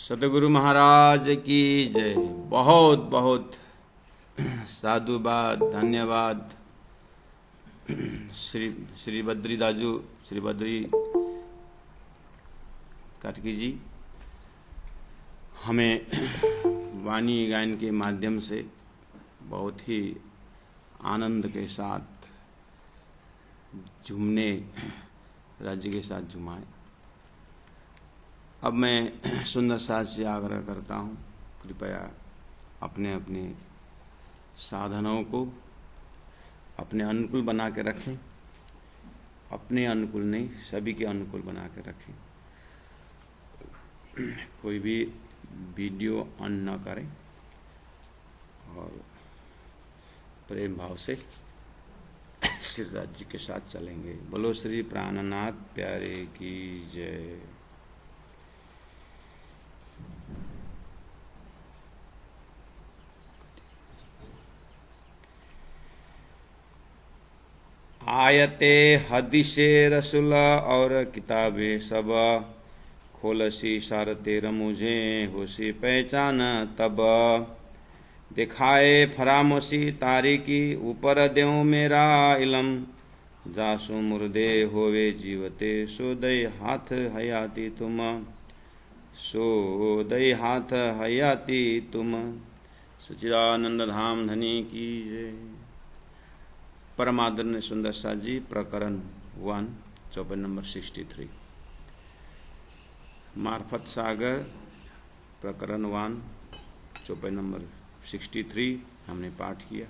सतगुरु महाराज की जय। बहुत बहुत साधुवाद, धन्यवाद श्री बद्री दाजू, श्री बद्री कार्की जी, हमें वाणी गायन के माध्यम से बहुत ही आनंद के साथ झूमने राज्य के साथ झुमाए। अब मैं सुंदर साथ से आग्रह करता हूँ, कृपया अपने अपने साधनों को अपने अनुकूल बना के रखें। अपने अनुकूल नहीं, सभी के अनुकूल बना के रखें। कोई भी वीडियो ऑन न करें और प्रेम भाव से श्री राज्य के साथ चलेंगे। बोलो श्री प्राणनाथ प्यारे की जय। आयते हदीसे रसूल और किताबें सब, खोलसी सारते रमुझे होसी पहचान तब। दिखाए फरामोशी तारीकी ऊपर देव मेरा इलम, जासु मुर्दे होवे जीवते सो दई हाथ हयाती तुम, सो दई हाथ हयाती तुम। सच्चिदानंद धाम धनी की जय। परमादरणीय सुंदर साथ जी, प्रकरण 1, चौपाई नंबर 63। मार्फत सागर प्रकरण 1, चौपाई नंबर 63 हमने पाठ किया।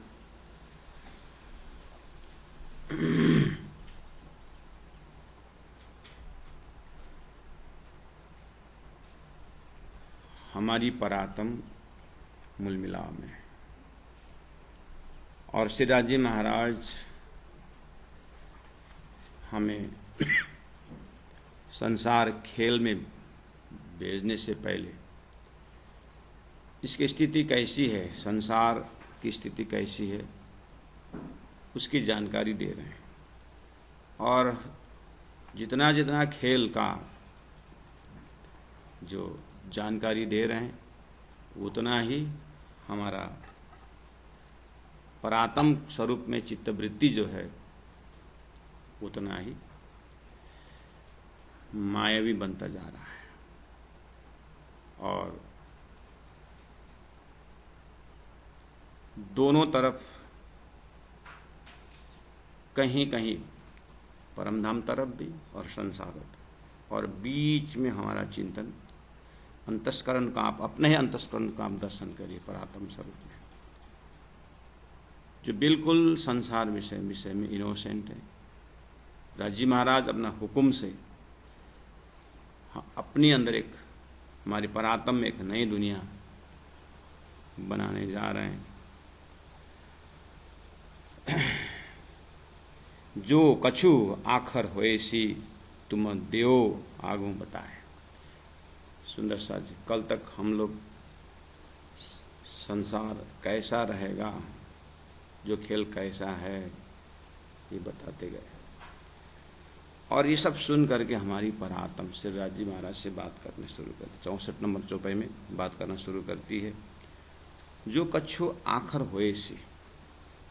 हमारी परात्म मूल मिलाव में और श्री राजी महाराज हमें संसार खेल में भेजने से पहले इसकी स्थिति कैसी है, संसार की स्थिति कैसी है, उसकी जानकारी दे रहे हैं। और जितना जितना खेल का जो जानकारी दे रहे हैं, उतना ही हमारा परात्म स्वरूप में चित्तवृत्ति जो है उतना ही मायावी बनता जा रहा है। और दोनों तरफ कहीं कहीं परमधाम तरफ भी और संसार तरफ, और बीच में हमारा चिंतन अंतस्करण का, आप अपने ही अंतस्करण का आप दर्शन करिए परात्म स्वरूप में, जो बिल्कुल संसार विषय में इनोसेंट है। राजी महाराज अपना हुक्म से अपनी अंदर एक हमारी परात्म में एक नई दुनिया बनाने जा रहे हैं। जो कछु आखर होएसी तुम देओ आगू बताए। सुंदर सा जी, कल तक हम लोग संसार कैसा रहेगा, जो खेल कैसा है, ये बताते गए। और ये सब सुन करके हमारी परात्म श्री राजी महाराज से बात करने शुरू करती, 64 नंबर चौपाई में बात करना शुरू करती है। जो कछु आखर होए से,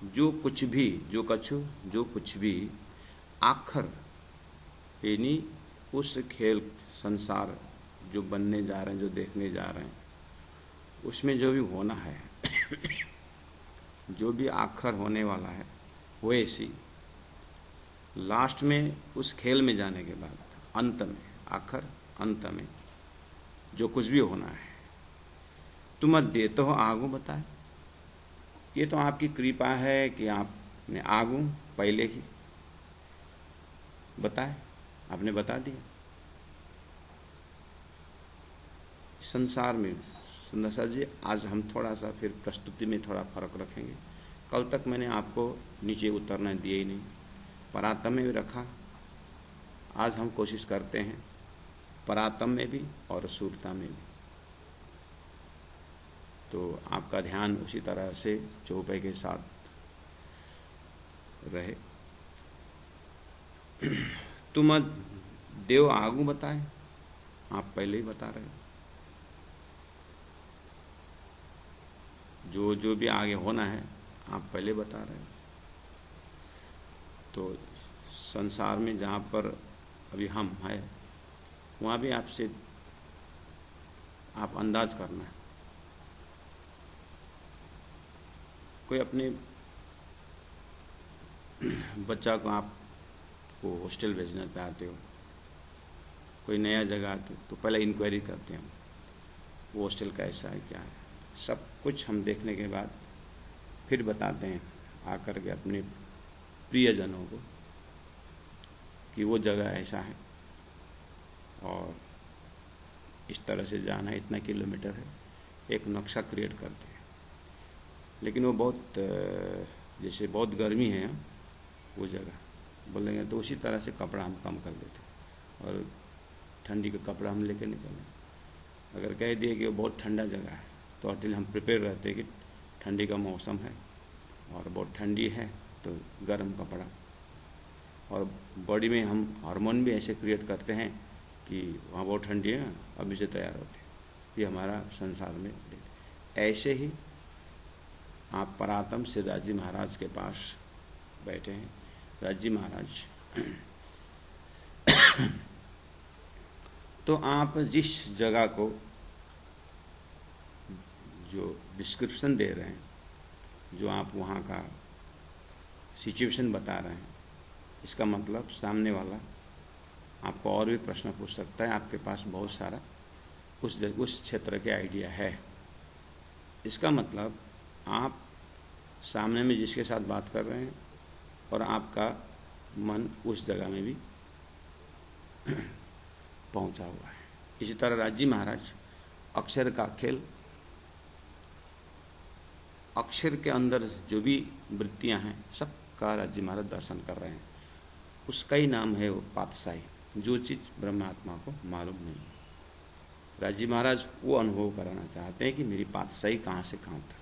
जो कुछ भी, जो कछु, जो कुछ भी आखर, यानी उस खेल संसार जो बनने जा रहे हैं, जो देखने जा रहे हैं, उसमें जो भी होना है जो भी आखर होने वाला है, वो ऐसी लास्ट में उस खेल में जाने के बाद अंत में, आखर अंत में जो कुछ भी होना है, तुम देते हो आगू बताए। ये तो आपकी कृपा है कि आपने आगू पहले ही बताए, आपने बता दिया। संसार में सुंदर जी, आज हम थोड़ा सा फिर प्रस्तुति में थोड़ा फर्क रखेंगे। कल तक मैंने आपको नीचे उतरना दिया ही नहीं, परात्म में भी रखा। आज हम कोशिश करते हैं परात्म में भी और सूरता में भी। तो आपका ध्यान उसी तरह से चौपाई के साथ रहे। तुम देव आगू बताए, आप पहले ही बता रहे हो। जो जो भी आगे होना है आप पहले बता रहे हैं। तो संसार में जहाँ पर अभी हम हैं वहाँ भी आपसे आप अंदाज करना है। कोई अपने बच्चा को आप को हॉस्टल भेजना चाहते हो, कोई नया जगह आते तो पहले इंक्वायरी करते हैं वो हॉस्टल कैसा है क्या है, सब कुछ हम देखने के बाद फिर बताते हैं आकर के अपने प्रियजनों को कि वो जगह ऐसा है और इस तरह से जाना है, इतना किलोमीटर है, एक नक्शा क्रिएट करते हैं। लेकिन वो बहुत जैसे बहुत गर्मी है वो जगह बोलेंगे तो उसी तरह से कपड़ा हम कम कर देते और ठंडी का कपड़ा हम लेके नहीं चलें। अगर कह दिए कि वो बहुत ठंडा जगह है तो अटिल हम प्रिपेयर रहते हैं कि ठंडी का मौसम है और बहुत ठंडी है तो गर्म कपड़ा, और बॉडी में हम हार्मोन भी ऐसे क्रिएट करते हैं कि वहाँ बहुत ठंडी है अभी से तैयार होते हैं। ये हमारा संसार में ऐसे ही आप परात्म सिद्धार्थ जी महाराज के पास बैठे हैं। राज जी महाराज तो आप जिस जगह को जो डिस्क्रिप्शन दे रहे हैं, जो आप वहाँ का सिचुएशन बता रहे हैं, इसका मतलब सामने वाला आपको और भी प्रश्न पूछ सकता है। आपके पास बहुत सारा उस क्षेत्र के आइडिया है। इसका मतलब आप सामने में जिसके साथ बात कर रहे हैं और आपका मन उस जगह में भी पहुंचा हुआ है। इसी तरह राज जी महाराज अक्षर का खेल, अक्षर के अंदर जो भी वृत्तियां हैं सबका राज जी महाराज दर्शन कर रहे हैं। उसका ही नाम है वो पातशाही, जो चीज़ ब्रह्मात्मा को मालूम नहीं है। राज जी महाराज वो अनुभव कराना चाहते हैं कि मेरी पातशाही कहाँ से कहाँ तक है।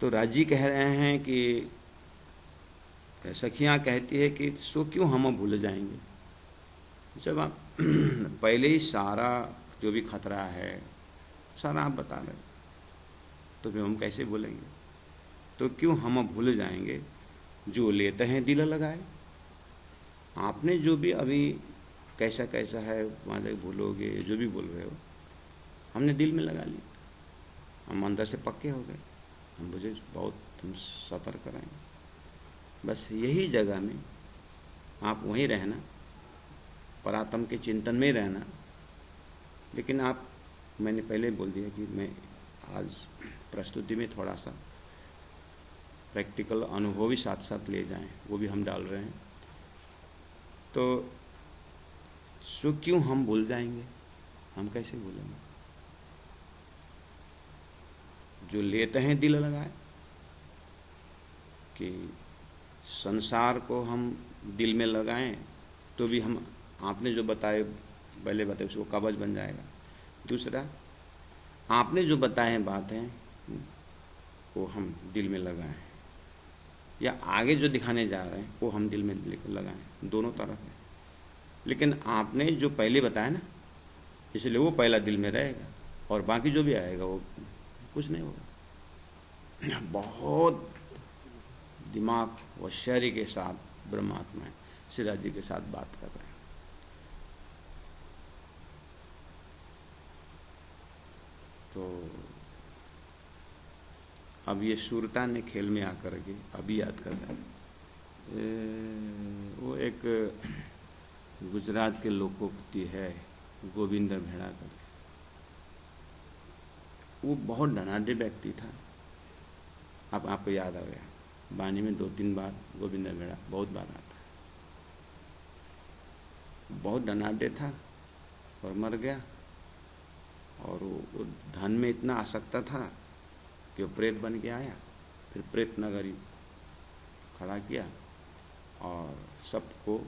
तो राज जी कह रहे हैं कि सखियाँ कहती है कि सो क्यों हम भूल जाएंगे, जब आप पहले ही सारा जो भी खतरा है सारा आप बता रहे तो फिर हम कैसे भूलेंगे। तो क्यों हम भूल जाएंगे, जो लेते हैं दिल लगाए। आपने जो भी अभी कैसा कैसा है वहाँ तक भूलोगे, जो भी बोल रहे हो हमने दिल में लगा लिया, हम अंदर से पक्के हो गए, हम मुझे बहुत हम सतर्क रहेंगे। बस यही जगह में आप वहीं रहना, परात्म के चिंतन में रहना। लेकिन आप, मैंने पहले बोल दिया कि मैं आज प्रस्तुति में थोड़ा सा प्रैक्टिकल अनुभव भी साथ साथ ले जाएं, वो भी हम डाल रहे हैं। तो सो क्यों हम भूल जाएंगे, हम कैसे भूलेंगे। जो लेते हैं दिल लगाए कि संसार को हम दिल में लगाएं तो भी हम, आपने जो बताए पहले बताए उसको कवच बन जाएगा। दूसरा, आपने जो बताए हैं बातें वो हम दिल में लगाएं, या आगे जो दिखाने जा रहे हैं वो हम दिल में लगाएं, दोनों तरफ है। लेकिन आपने जो पहले बताया ना, इसलिए वो पहला दिल में रहेगा और बाकी जो भी आएगा वो कुछ नहीं होगा। बहुत दिमाग व शरीर के साथ ब्रह्मात्मा सिद्धार्थ जी के साथ बात कर रहे हैं। तो अब ये सुरता ने खेल में आकर के अभी याद कर रहा है, वो एक गुजरात के लोकोक्ति है गोविंद भेड़ा करके। वो बहुत धनाढ़ व्यक्ति था। अब आपको याद आ गया, वाणी में 2-3 बार गोविंद भेड़ा बहुत बार आता है। बहुत धनाढ़ था और मर गया, और वो धन में इतना आसक्त था कि वो प्रेत बन के आया। फिर प्रेत नगरी खड़ा किया और सबको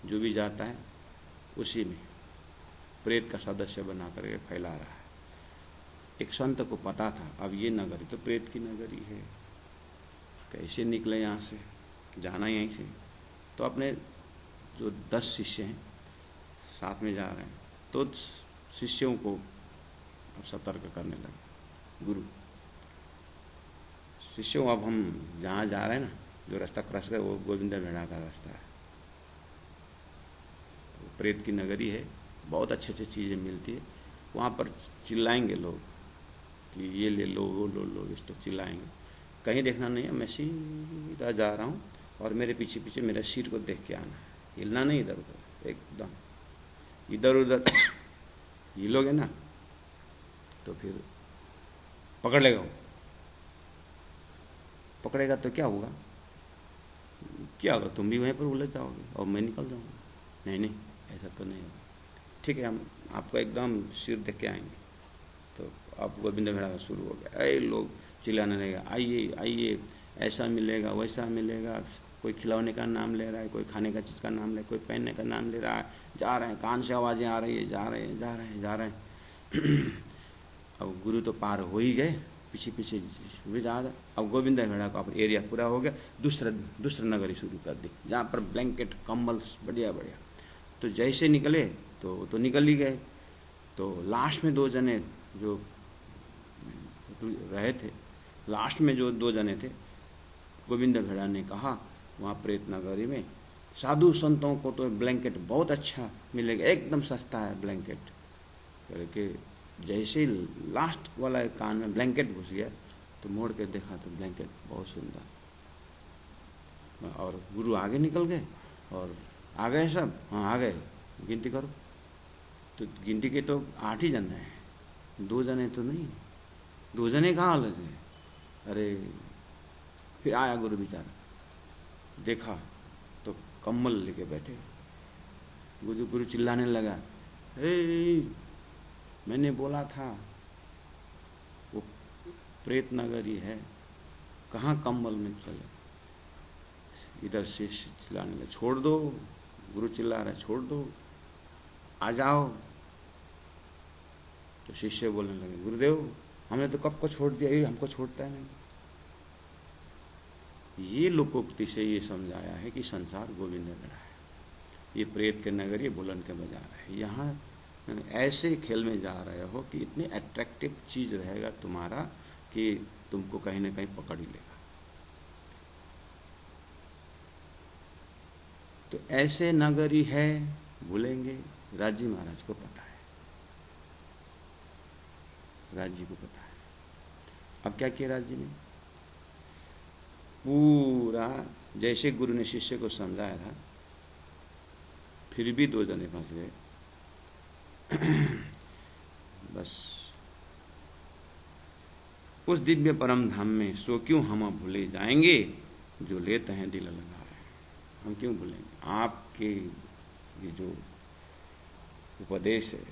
जो भी जाता है उसी में प्रेत का सदस्य बना करके फैला रहा है। एक संत को पता था अब ये नगरी तो प्रेत की नगरी है, कैसे निकले यहाँ से, जाना यहीं से। तो अपने जो 10 शिष्य हैं साथ में जा रहे हैं, तो शिष्यों को अब सतर्क करने लगे गुरु। शिष्यों, अब हम जहाँ जा रहे हैं ना, जो रास्ता क्रॉस कर वो गोविंद भेड़ा का रास्ता है, प्रेत की नगरी है, बहुत अच्छी अच्छी चीज़ें मिलती है। वहाँ पर चिल्लाएंगे लोग कि ये ले लो, वो लो, इस तो चिल्लाएंगे। कहीं देखना नहीं है, मैं सीधा जा रहा हूँ और मेरे पीछे पीछे मेरे सिर को देख के आना है, हिलना नहीं इधर उधर, एकदम इधर उधर हिलोगे ना तो फिर पकड़ लेगा। पकड़ेगा तो क्या होगा, क्या होगा, तुम भी वहीं पर उलझ जाओगे और मैं निकल जाऊँगा। नहीं, ऐसा तो नहीं होगा। ठीक है, हम आपको एकदम सिर देख के आएंगे। तो अब गोविंद भेड़ा शुरू हो गया, अरे लोग चिल्लाने लगेगा, आइए आइए, ऐसा मिलेगा वैसा मिलेगा। कोई खिलौने का नाम ले रहा है, कोई खाने का चीज़ का नाम ले, कोई पहनने का नाम ले रहा है, जा रहे हैं, कान से आवाज़ें आ रही है, जा रहे हैं जा रहे हैं जा रहे हैं। अब गुरु तो पार हो ही गए, पीछे पीछे भी जा रहा। अब गोविंद भेड़ा का अब एरिया पूरा हो गया, दूसरा नगरी शुरू कर दी, जहाँ पर ब्लैंकेट कम्बल बढ़िया बढ़िया। तो जैसे निकले तो निकल ही गए। तो लास्ट में 2 जने जो रहे थे, लास्ट में जो 2 जने थे, गोविंद भेड़ा ने कहा वहाँ प्रेत नगरी में साधु संतों को तो ब्लैंकेट बहुत अच्छा मिलेगा, एकदम सस्ता है ब्लैंकेट करके। जैसे ही लास्ट वाला कान में ब्लैंकेट घुस गया तो मोड़ के देखा तो ब्लैंकेट बहुत सुंदर। और गुरु आगे निकल गए और आ गए सब, हाँ आ गए, गिनती करो। तो गिनती के तो 8 ही जने हैं, 2 जने तो नहीं, 2 जने कहाँ अलग है। अरे फिर आया गुरु बेचारा, देखा तो कम्बल लेके बैठे। गुरु चिल्लाने लगा, मैंने बोला था वो प्रेत नगरी है, कहाँ कम्बल में चले। इधर से चिल्लाने लगे, छोड़ दो, गुरु चिल्ला रहा है, छोड़ दो, आ जाओ। तो शिष्य बोलने लगे, गुरुदेव हमने तो कब को छोड़ दिया, ये हमको छोड़ता है नहीं। ये लोकोक्ति से ये समझाया है कि संसार गोविंद भेड़ा है, ये प्रेत के नगर, ये बुलंद के बाजार है। यहाँ ऐसे खेल में जा रहे हो कि इतनी अट्रैक्टिव चीज रहेगा तुम्हारा कि तुमको कहीं ना कहीं पकड़ ही लेगा। तो ऐसे नगरी है, भूलेंगे। राजी महाराज को पता है, राज जी को पता है। अब क्या किया राज जी ने, पूरा जैसे गुरु ने शिष्य को समझाया था, फिर भी 2 जने फंस गए। बस उस दिव्य परम धाम में सो क्यों हम भूले जाएंगे, जो लेते हैं दिल लगाए। हम क्यों भूलेंगे, आपके ये जो उपदेश है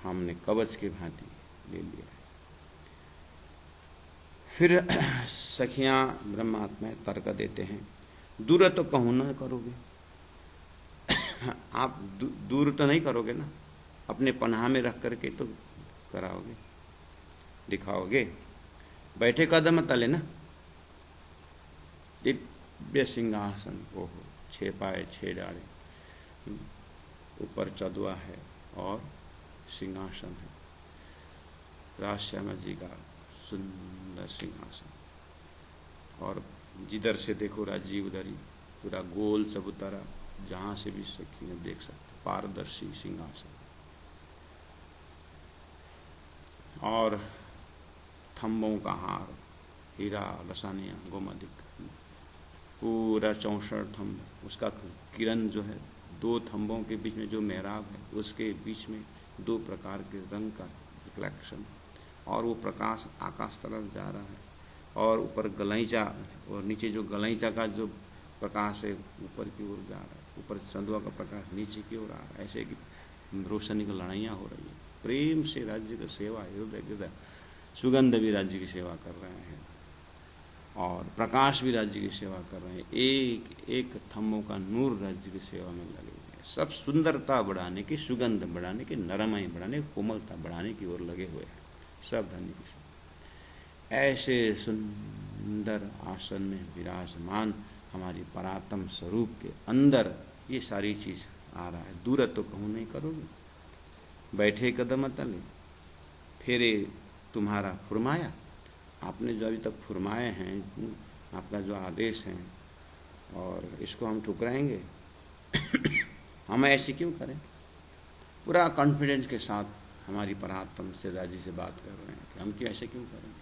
हमने कवच के भांति ले लिया है। फिर सखियां ब्रह्मात्मा तर्क देते हैं, दूर तो कहूँ ना करोगे। आप दूर तो नहीं करोगे ना, अपने पनाह में रख करके तो कराओगे, दिखाओगे। बैठे कदम तले ना, दिव्य सिंहासन, ओहो 6 पाए 6 डाढ़े, ऊपर चौदवा है और सिंहासन है, राजश्यामा जी का सुंदर सिंहासन। और जिधर से देखो राजीव उधर ही पूरा गोल चबूतरा, जहाँ से भी सखी देख सकते, पारदर्शी सिंहासन। और थंबों का हार, हीरा लसानिया गोमदिक, पूरा 64 थंब, उसका किरण जो है 2 थंबों के बीच में जो मेहराब है उसके बीच में 2 प्रकार के रंग का रिफ्लेक्शन, और वो प्रकाश आकाश तरफ जा रहा है। और ऊपर गलैचा, और नीचे जो गलैचा का जो प्रकाश है ऊपर की ओर जा रहा है, ऊपर चंदुआ का प्रकाश नीचे की ओर आ रहा है। ऐसे कि रोशनी की लड़ाइयाँ हो रही है। प्रेम से राज्य की सेवा, हृदय हृदय सुगंध भी राज्य की सेवा कर रहे हैं और प्रकाश भी राज्य की सेवा कर रहे हैं। एक एक थम्बों का नूर राज्य की सेवा में लगे हुए हैं। सब सुंदरता बढ़ाने की, सुगंध बढ़ाने की, नरमाई बढ़ाने की, कोमलता बढ़ाने की ओर लगे हुए हैं सब धन्य की सेवा। ऐसे सुंदर आसन में विराजमान हमारी परात्म स्वरूप के अंदर ये सारी चीज आ रहा है। दूर तो कहूँ नहीं करोगे, बैठे कदम तले फेरे तुम्हारा फुरमाया। आपने जो अभी तक फुरमाए हैं, आपका जो आदेश है, और इसको हम ठुकराएंगे? हम ऐसे क्यों करें? पूरा कॉन्फिडेंस के साथ हमारी परात्म से राजी से बात कर रहे हैं कि हम क्यों ऐसे क्यों करेंगे।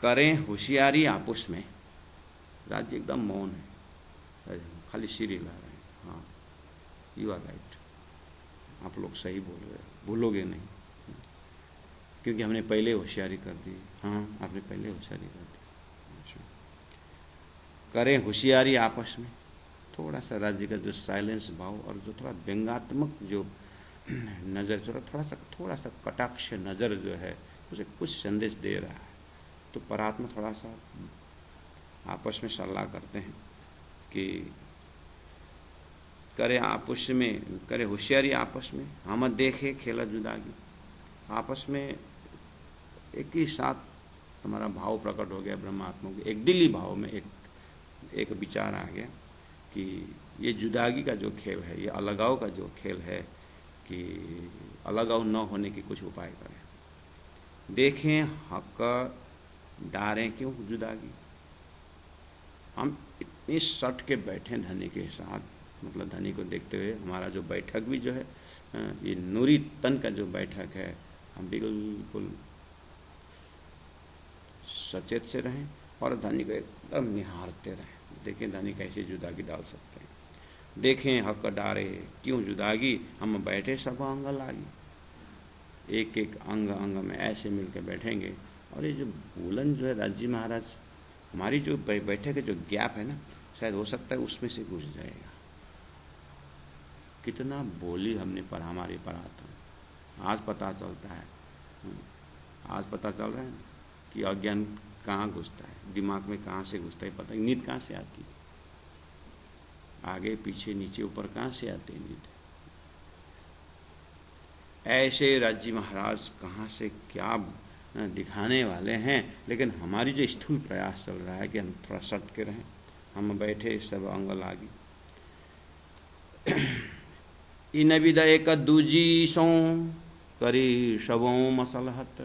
करें होशियारी आपस में। राज्य एकदम मौन है, खाली सिर हिला रहे हैं। हाँ, यू आर राइट, आप लोग सही बोल रहे हो, भूलोगे नहीं, क्योंकि हमने पहले होशियारी कर दी। हाँ, आपने पहले होशियारी कर दी। अच्छा, करें होशियारी आपस में। थोड़ा सा राज्य का जो साइलेंस भाव और जो थोड़ा व्यंगात्मक जो नज़र, थोड़ा सा कटाक्ष नज़र जो है, उसे कुछ संदेश दे रहा है। तो परात्मा थोड़ा सा आपस में सलाह करते हैं कि करे आपस में, करे होशियारी आपस में, हम देखे खेला जुदागी। आपस में एक ही साथ हमारा भाव प्रकट हो गया, ब्रह्मात्मा के एक दिली भाव में एक विचार आ गया कि ये जुदागी का जो खेल है, ये अलगाव का जो खेल है, कि अलगाव न होने की कुछ उपाय करें। देखें हक डारें क्यों जुदागी। हम इतनी सट के बैठे धनी के साथ, मतलब धनी को देखते हुए हमारा जो बैठक भी जो है, ये नूरी तन का जो बैठक है, हम बिल्कुल सचेत से रहें और धनी को एकदम निहारते रहें। देखें धनी कैसे जुदागी डाल सकते हैं। देखें हक डारे क्यों जुदागी, हम बैठे सब अंग लागी। एक एक अंग अंग में ऐसे मिलकर बैठेंगे। और ये जो बोलन जो है राज्य महाराज, हमारी जो बैठक के जो गैप है ना, शायद हो सकता है उसमें से घुस जाएगा। कितना बोली हमने पर हमारी परात्मा आज पता चलता है। आज पता चल रहा है ना कि अज्ञान कहाँ घुसता है, दिमाग में कहाँ से घुसता है, पता नहीं। नींद कहाँ से आती है, आगे पीछे नीचे ऊपर कहाँ से आती है नींद। ऐसे राज्य महाराज कहाँ से क्या दिखाने वाले हैं। लेकिन हमारी जो स्थूल प्रयास चल रहा है कि हम थोड़ा सट के रहें, हम बैठे सब अंग लागी। इन विद एक दूजी सो करी सबों मसलहत।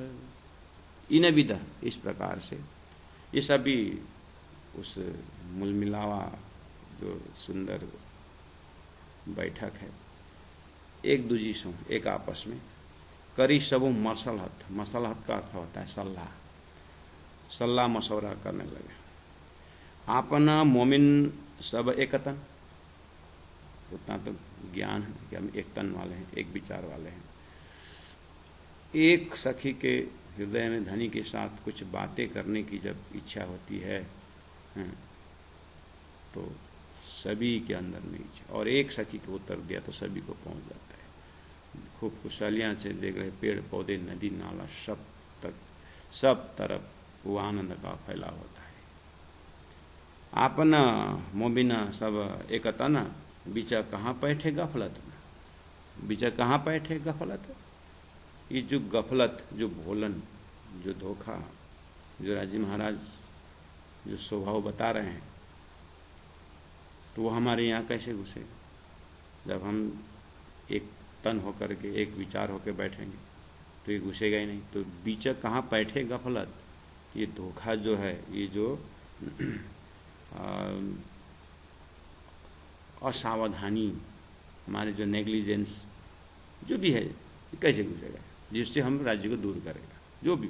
इन विद, इस प्रकार से ये सभी उस मुलमिलावा जो सुंदर बैठक है, एक दूजी सो, एक आपस में, करी सबों मसलहत। मसलहत का अर्थ होता है सलाह, सलाह मशवरा करने लगे। आपना मोमिन सब एकतन, उतना तो ज्ञान है कि हम एक तन वाले हैं, एक विचार वाले हैं। एक सखी के हृदय में धनी के साथ कुछ बातें करने की जब इच्छा होती है, तो सभी के अंदर में इच्छा, और एक सखी को उत्तर दिया तो सभी को पहुंच जाता है। खूब खुशहालियाँ से देख रहे, पेड़ पौधे नदी नाला सब तरफ वो आनंद का फैलाव होता है। आपना मोबिना सब एकतना, बीचा कहाँ बैठे गफलत में। बीचा कहाँ बैठे गफलत। ये जो गफलत, जो भोलन, जो धोखा, जो राजी महाराज जो स्वभाव बता रहे हैं, तो वो हमारे यहाँ कैसे घुसेगा। जब हम एक तन होकर के, एक विचार होकर बैठेंगे तो ये घुसेगा ही नहीं। तो बीच कहाँ बैठे गफलत, ये धोखा जो है, ये जो असावधानी, हमारे जो नेग्लिजेंस जो भी है, ये कैसे घुसेगा, जिससे हम राज्य को दूर करेगा जो भी।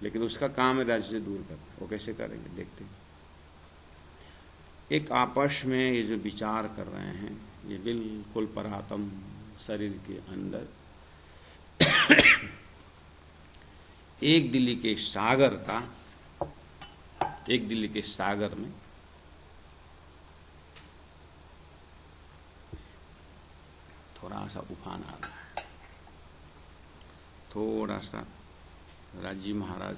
लेकिन उसका काम है राज्य से दूर करना, वो कैसे करेंगे देखते हैं। एक आपस में ये जो विचार कर रहे हैं, ये बिल्कुल परात्म शरीर के अंदर एक दिल्ली के सागर का, एक दिल्ली के सागर में थोड़ा सा उफान आ रहा है। थोड़ा सा राज्य महाराज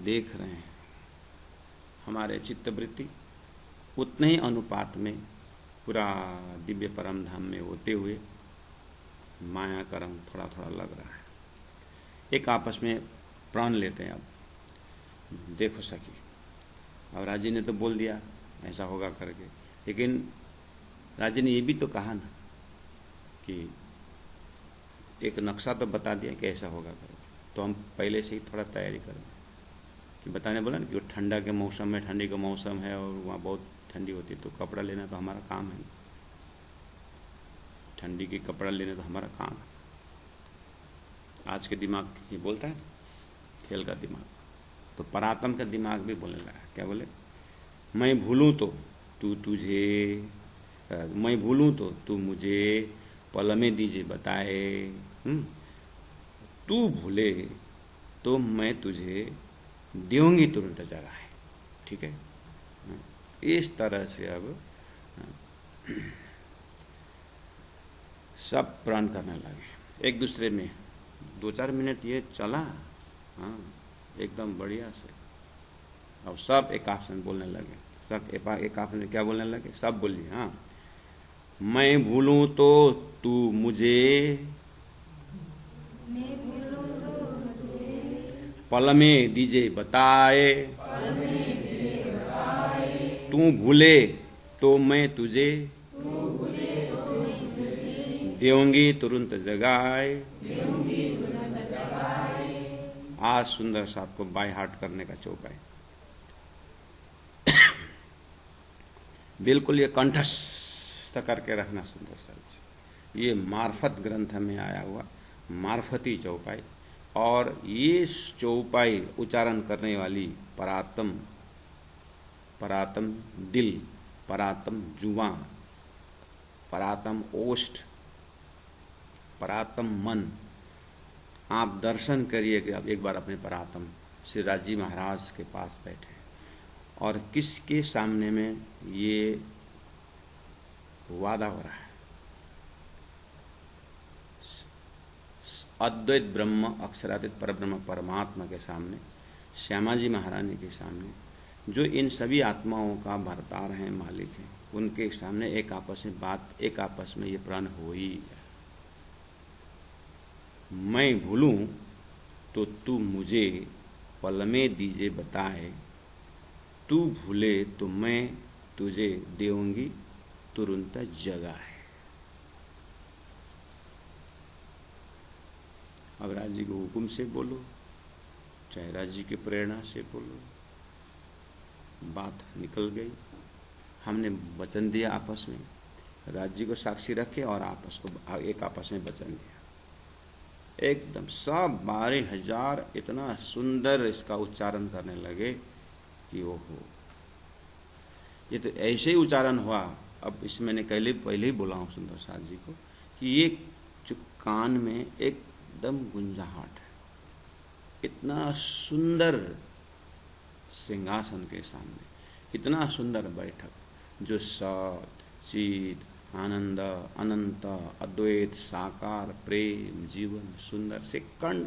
देख रहे हैं हमारे चित्तवृत्ति उतने ही अनुपात में पूरा दिव्य परम धाम में होते हुए माया का रंग थोड़ा थोड़ा लग रहा है। एक आपस में प्राण लेते हैं। अब देखो सखी, अब राजी ने तो बोल दिया ऐसा होगा करके, लेकिन राजा ने ये भी तो कहा ना कि एक नक्शा तो बता दिया कि ऐसा होगा करो, तो हम पहले से ही थोड़ा तैयारी करें। कि बताने बोला ना कि वो ठंडा के मौसम में, ठंडी का मौसम है और वहाँ बहुत ठंडी होती है, तो कपड़ा लेना तो हमारा काम है, ठंडी के कपड़ा लेना तो हमारा काम है। आज के दिमाग ये बोलता है, खेल का दिमाग। तो परातम का दिमाग भी बोलने लगा। क्या बोले? मैं भूलूं तो तू तुझे, मैं भूलूं तो तू मुझे पल में दीजिए बताए, तू भूले तो मैं तुझे दूंगी तुरंत जगाए। ठीक है, इस तरह से अब सब प्रण करने लगे एक दूसरे में। 2-4 मिनट ये चला, हाँ, एकदम बढ़िया से। अब सब एक आपस में बोलने लगे, सब एक आपस में क्या बोलने लगे? सब बोलिए, हाँ। मैं भूलूं तो तू मुझे, पल में दीजे बताए, तू भूले तो मैं तुझे देऊंगी तुरंत जगाए। आज सुंदर साहब को बाय हार्ट करने का चौपाई बिल्कुल ये कंठस्थ करके रखना सुंदर साहब। ये मार्फत ग्रंथ में आया हुआ मार्फती चौपाई, और ये चौपाई उच्चारण करने वाली परातम, परातम दिल, परातम जुआ, परातम ओष्ठ, परातम मन। आप दर्शन करिए कि आप एक बार अपने परातम श्री राजी महाराज के पास बैठे और किसके सामने में ये वादा हो रहा है। अद्वैत ब्रह्म, अक्षरातीत परब्रह्म परमात्मा के सामने, श्यामा जी महारानी के सामने, जो इन सभी आत्माओं का भरतार हैं, मालिक हैं, उनके सामने एक आपस में बात, एक आपस में ये प्रण हो ही है। मैं भूलूं तो तू मुझे पल में दीजे बताए, तू भूले तो मैं तुझे देऊंगी तुरंत जगाए। अब राज जी के हुक्म से बोलो, चाहे राज जी की प्रेरणा से बोलो, बात निकल गई। हमने वचन दिया आपस में, राज जी को साक्षी रखे और आपस को एक आपस में वचन दिया। एकदम सब 12,000 इतना सुंदर इसका उच्चारण करने लगे कि वो हो, ये तो ऐसे ही उच्चारण हुआ। अब इसमें मैंने पहले ही बोला हूँ सुंदर साथ जी को कि ये जो कान में एकदम गुंजाहट है, इतना सुंदर सिंहासन के सामने, इतना सुंदर बैठक, जो सत चित आनंद अनंत अद्वैत साकार प्रेम जीवन सुंदर से कण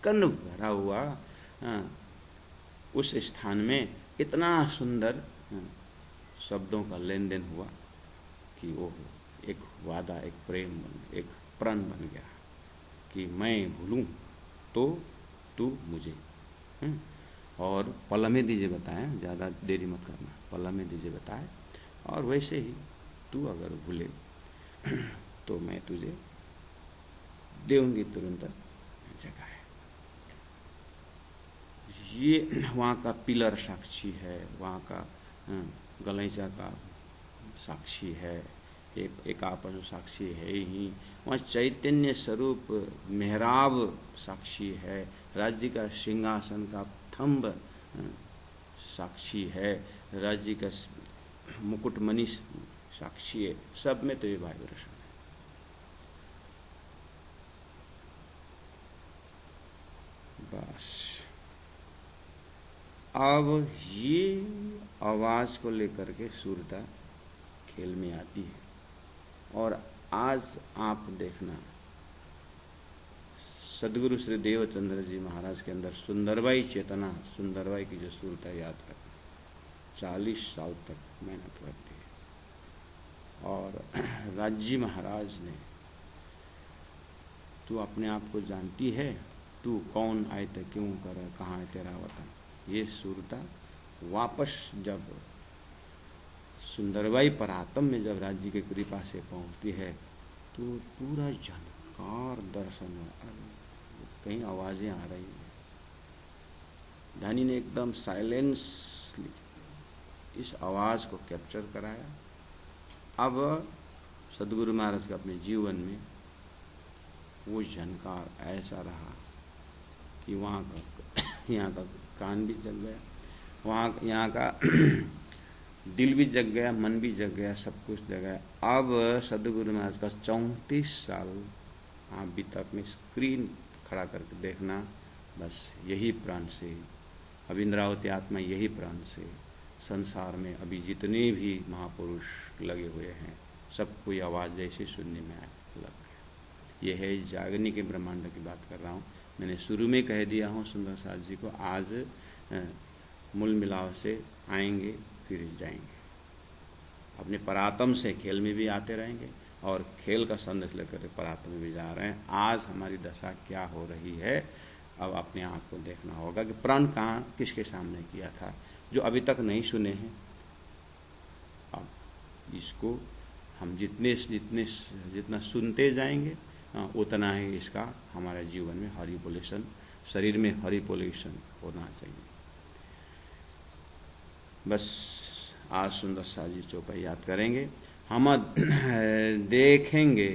कण भरा हुआ, उस स्थान में इतना सुंदर शब्दों का लेन देन हुआ कि वो एक वादा, एक प्रेम बन, एक प्रण बन गया कि मैं भूलूं तो तू मुझे, और पल में दीजिए बताए, ज़्यादा देरी मत करना, पल में दीजिए बताए, और वैसे ही तू अगर भूले तो मैं तुझे देऊंगी तुरंत जगाए। ये वहाँ का पिलर साक्षी है, वहाँ का गलैचा का साक्षी है, एक आपस साक्षी है ही। वहाँ चैतन्य स्वरूप मेहराब साक्षी है, राज्य का सिंहासन का थंब साक्षी है, राज्य का मुकुटमणि साक्षी है। सब में तो ये वाइब्रेशन है। बस अब ये आवाज को लेकर के सुरता खेल में आती है। और आज आप देखना, सदगुरु श्री देवचंद्र जी महाराज के अंदर सुंदरबाई चेतना, सुंदरबाई की जो सुरता याद करना, 40 साल तक मेहनत करती है। और राजी महाराज ने, तू अपने आप को जानती है, तू कौन आए तो क्यों कर, कहाँ है तेरा वतन, ये सुरता वापस जब सुंदरबाई परातम में जब राज्य की कृपा से पहुंचती है तो पूरा झनकार दर्शन है। कहीं आवाजें आ रही हैं। धनी ने एकदम साइलेंसली इस आवाज को कैप्चर कराया। अब सदगुरु महाराज का अपने जीवन में वो झनकार ऐसा रहा कि वहाँ का यहाँ का कान भी जग गया, वहाँ यहाँ का दिल भी जग गया, मन भी जग गया, सब कुछ जग गया। अब सदगुरु महाराज का 34 साल अभी तक में स्क्रीन खड़ा करके देखना, बस यही प्राण से, अब इंद्रावती आत्मा यही प्राण से संसार में अभी जितने भी महापुरुष लगे हुए हैं सबको ये आवाज़ जैसे सुनने में लग गया। ये है जागने के ब्रह्मांड की बात कर रहा हूँ। मैंने शुरू में कह दिया हूँ सुंदर साथ जी को, आज मूल मिलाव से आएंगे फिर जाएंगे, अपने परात्म से खेल में भी आते रहेंगे और खेल का संदेश लेकर परात्म में भी जा रहे हैं। आज हमारी दशा क्या हो रही है, अब अपने आप को देखना होगा कि प्राण कहाँ किसके सामने किया था, जो अभी तक नहीं सुने हैं। अब इसको हम जितना सुनते जाएंगे उतना ही इसका हमारे जीवन में हरिपोलेशन, शरीर में हरिपोलेशन होना चाहिए। बस आज सुंदर साजी चौपा याद करेंगे। हम देखेंगे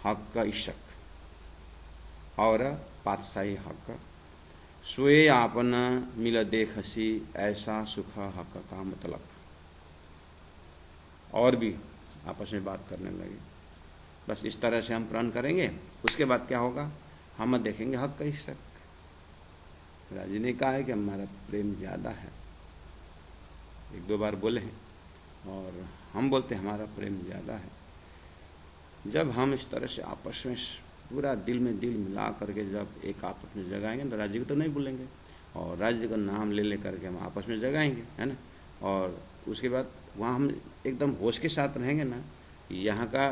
हक का इशक और पातशाही हक, सोए आपन मिल देखसी ऐसा सुख हक का मतलब। और भी आपस में बात करने लगे। बस इस तरह से हम प्रण करेंगे। उसके बाद क्या होगा, हम देखेंगे हक का इशक। राजी ने कहा है कि हमारा प्रेम ज़्यादा है, 1-2 बार बोले हैं, और हम बोलते हैं हमारा प्रेम ज़्यादा है। जब हम इस तरह से आपस में पूरा दिल में दिल मिला करके जब एक आपस में जगाएंगे तो राज्य को तो नहीं भूलेंगे, और राज्य का नाम ले करके हम आपस में जगाएंगे, है ना। और उसके बाद वहाँ हम एकदम होश के साथ रहेंगे ना, यहाँ का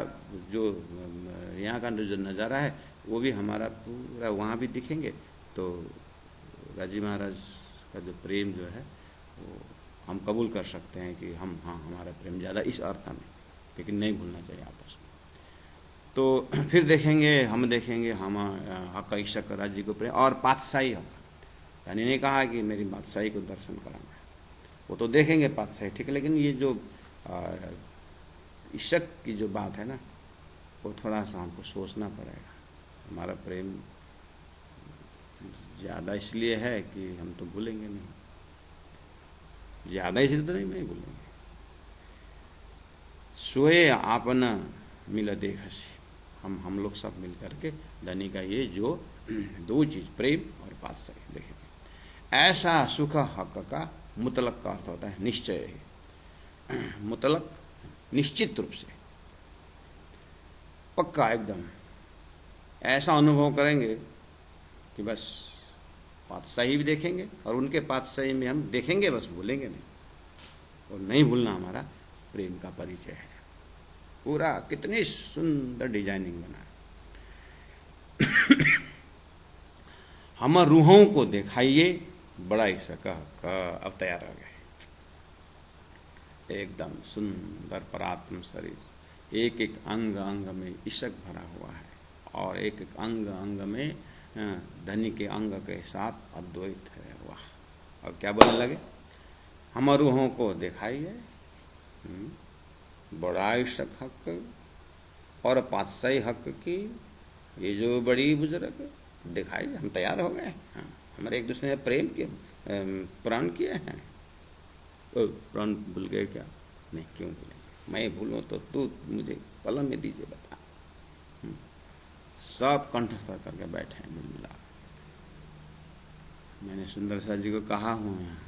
जो नज़ारा है वो भी हमारा पूरा वहाँ भी दिखेंगे। तो राजी महाराज का जो प्रेम जो है वो हम कबूल कर सकते हैं कि हम हमारा प्रेम ज़्यादा इस अर्थ में, लेकिन नहीं भूलना चाहिए आपस में। तो फिर देखेंगे हम हक का इशक राज्य को प्रेम और पातशाही हक। यानी ने कहा कि मेरी बादशाही को दर्शन कराना, वो तो देखेंगे पातशाही, ठीक है, लेकिन ये जो इशक की जो बात है ना, वो थोड़ा सा हमको सोचना पड़ेगा। हमारा प्रेम ज़्यादा इसलिए है कि हम तो भूलेंगे नहीं, ज़्यादा इसलिए तो नहीं भूलेंगे। सोए आपन मिल देखसी, हम लोग सब मिल करके धनी का ये जो 2 चीज़ प्रेम और पातशाही देखेंगे। ऐसा सुख हक का मुतलक का अर्थ होता है निश्चय, मुतलक निश्चित रूप से, पक्का एकदम ऐसा अनुभव करेंगे कि बस पातशाही भी देखेंगे और उनके पातशाही में हम देखेंगे, बस भूलेंगे नहीं। और नहीं भूलना हमारा प्रेम का परिचय है। पूरा कितनी सुंदर डिजाइनिंग बना है। हम रूहों को दिखाइए बड़ा ही सका अब तैयार हो गए, एकदम सुंदर परात्म शरीर, एक एक अंग अंग में इशक भरा हुआ है और एक एक अंग अंग में धनी के अंग के साथ अद्वैत है। वाह! अब क्या बोलने लगे, हम रूहों को दिखाइए बड़ा इशक हक और पातशाही हक की ये जो बड़ी बुजुर्ग दिखाई, हम तैयार हो गए। हाँ, हमारे एक दूसरे ने प्रेम किए, प्राण किए हैं। प्राण भूल गए क्या? नहीं, क्यों भूलेंगे, मैं भूलूं तो तू मुझे कलम में दीजिए बता। सब कंठस्थ करके बैठे हैं मिला। मैंने सुंदर सा जी को कहा हूँ यहाँ,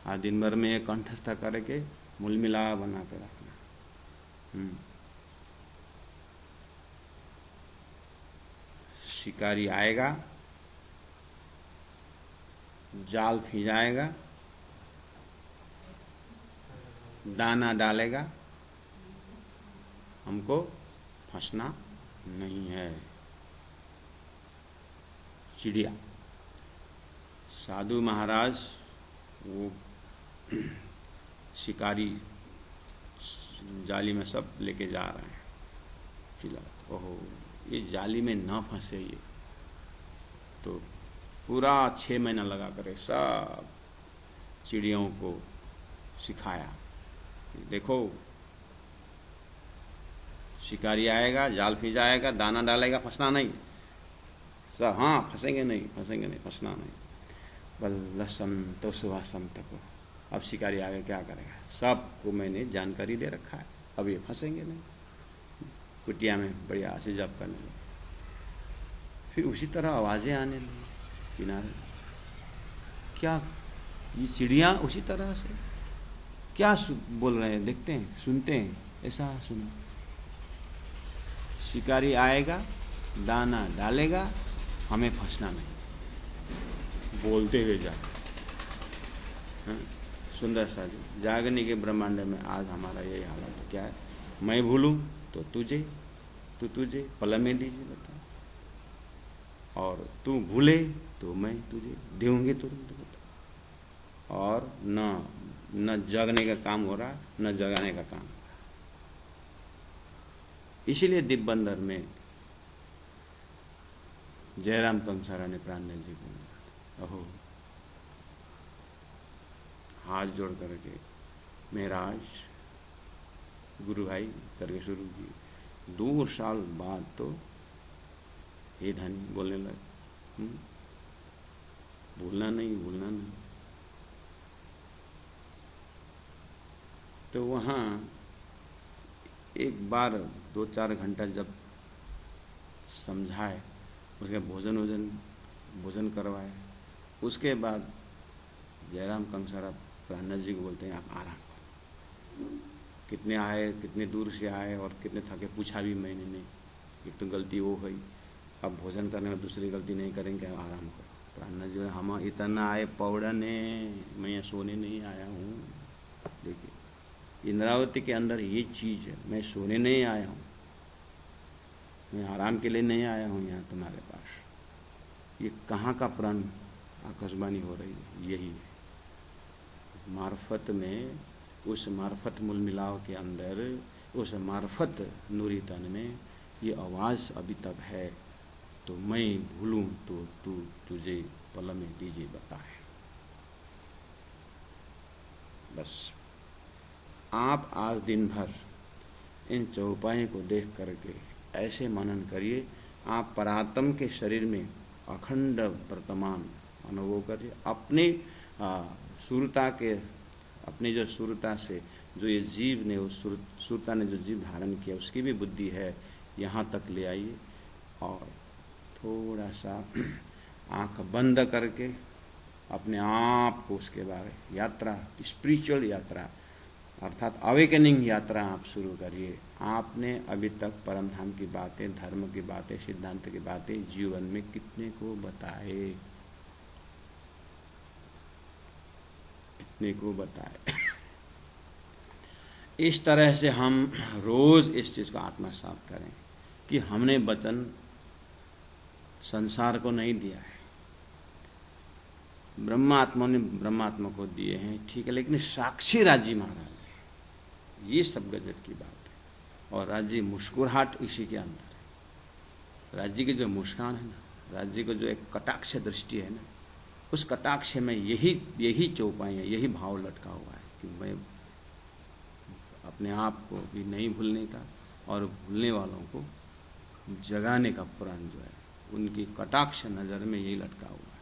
आज दिन भर में ये कंठस्थ करके मूल मिला बना के रखना। शिकारी आएगा, जाल खिंचाएगा, दाना डालेगा, हमको फंसना नहीं है। चिड़िया, साधु महाराज वो शिकारी जाली में सब लेके जा रहे हैं। चिल्ला, ओहो ये जाली में न फंसे ये। तो पूरा 6 महीना लगा कर सब चिड़ियों को सिखाया, देखो शिकारी आएगा, जाल फिजाएगा, दाना डालेगा, फंसना नहीं। सब हाँ फंसेंगे नहीं, फंसेंगे नहीं, फंसना नहीं। बल्लसम तो सुभाषम तक। अब शिकारी आगे क्या करेगा? सबको मैंने जानकारी दे रखा है, अब ये फंसेंगे नहीं। कुटिया में बढ़िया से जप करने लगे। फिर उसी तरह आवाजें आने लगी किनारे। क्या ये चिड़िया उसी तरह से क्या बोल रहे हैं? देखते हैं, सुनते हैं। ऐसा सुनो, शिकारी आएगा, दाना डालेगा, हमें फंसना नहीं। बोलते हुए जा। सुंदर सा जी जागने के ब्रह्मांड में आज हमारा यही हालत है। क्या है? मैं भूलूं तो तुझे, तू तुझे पल में दीजिए बता, और तू भूले तो मैं तुझे देऊंगी तुरंत बता। और न जगने का काम हो रहा, न जगाने का काम हो रहा। इसीलिए दिब्बंदर में जयराम कंसारा ने प्राणनाथ जी को अहो हाथ जोड़ करके महाराज गुरु भाई करके शुरू की। 2 साल बाद तो हे धनी बोलने लगे, भूलना नहीं, भूलना नहीं। तो वहाँ एक बार 2-4 घंटा जब समझाए, उसके भोजन करवाए, उसके बाद जयराम कंसारा प्राणनाथ जी को बोलते हैं आप आराम करो। कितने आए, कितने दूर से आए और कितने थके, पूछा भी मैंने नहीं। एक तो गलती वो हुई, अब भोजन करने में दूसरी गलती नहीं करेंगे, आराम करो। प्राणनाथ जी हम इतना आए पौड़ने, मैं यहाँ सोने नहीं आया हूँ। देखिए इंद्रावती के अंदर ये चीज़ है, मैं सोने नहीं आया हूँ, मैं आराम के लिए नहीं आया हूँ यहाँ तुम्हारे पास। ये कहाँ का प्रण आकाशवाणी हो रही है? यही है मार्फत में, उस मार्फत मूल मिलाव के अंदर, उस मार्फत नूरी तन में ये आवाज़ अभी तक है। तो मैं भूलूं तो तू तुझे पल में दीजिए बताए। बस आप आज दिन भर इन चौपाई को देख करके ऐसे मनन करिए, आप परात्म के शरीर में अखंड वर्तमान अनुभव करिए। अपनी सुरता के, अपनी जो सुरता से जो ये जीव ने, उस सुरता ने जो जीव धारण किया उसकी भी बुद्धि है, यहाँ तक ले आइए। और थोड़ा सा आंख बंद करके अपने आप को उसके बारे यात्रा, स्पिरिचुअल यात्रा अर्थात अवेकनिंग यात्रा आप शुरू करिए। आपने अभी तक परम धाम की बातें, धर्म की बातें, सिद्धांत की बातें जीवन में कितने को बताए, कितने को बताए। इस तरह से हम रोज इस चीज को आत्मसात करें कि हमने वचन संसार को नहीं दिया है, ब्रह्मात्मा ने ब्रह्मात्मा को दिए हैं, ठीक है, लेकिन साक्षी राज्य महाराज है, ये सब गजब की बात है। और राज्य मुस्कुराहट इसी के अंदर है। राज्य की जो मुस्कान है ना, राज्य को जो एक कटाक्ष दृष्टि है ना, उस कटाक्ष में यही चौपाई है, यही भाव लटका हुआ है कि मैं अपने आप को भी नहीं भूलने का और भूलने वालों को जगाने का प्रण जो है, उनकी कटाक्ष नजर में यही लटका हुआ है।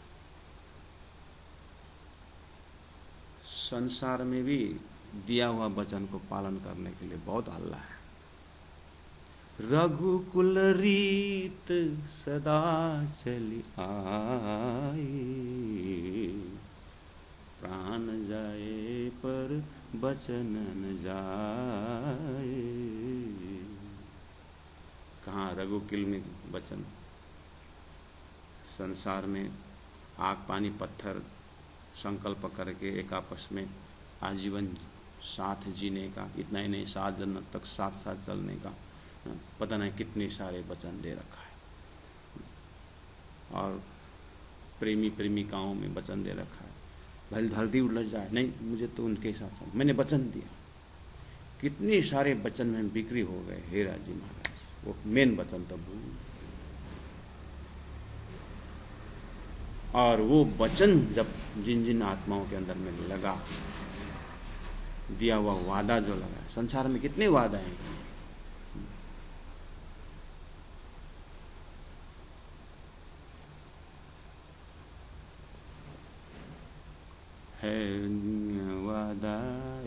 संसार में भी दिया हुआ वचन को पालन करने के लिए बहुत हल्ला है। रघुकुल रीत सदा चली आए, प्राण जाए पर बचन न जाए। कहाँ रघुकुल में वचन? संसार में आग पानी पत्थर संकल्प करके एक आपस में आजीवन साथ जीने का, इतना ही नहीं 7 जन्म तक साथ साथ चलने का, पता नहीं कितने सारे वचन दे रखा है। और प्रेमी प्रेमिकाओं में वचन दे रखा है, भले धरती उलझ जाए, नहीं मुझे तो उनके साथ, मैंने वचन दिया। कितने सारे वचन में बिक्री हो गए। हे राजी महाराज, वो मेन वचन तो भूल, और वो वचन जब जिन जिन आत्माओं के अंदर में लगा, दिया हुआ वादा जो लगा, संसार में कितने वादा हैं, वादा,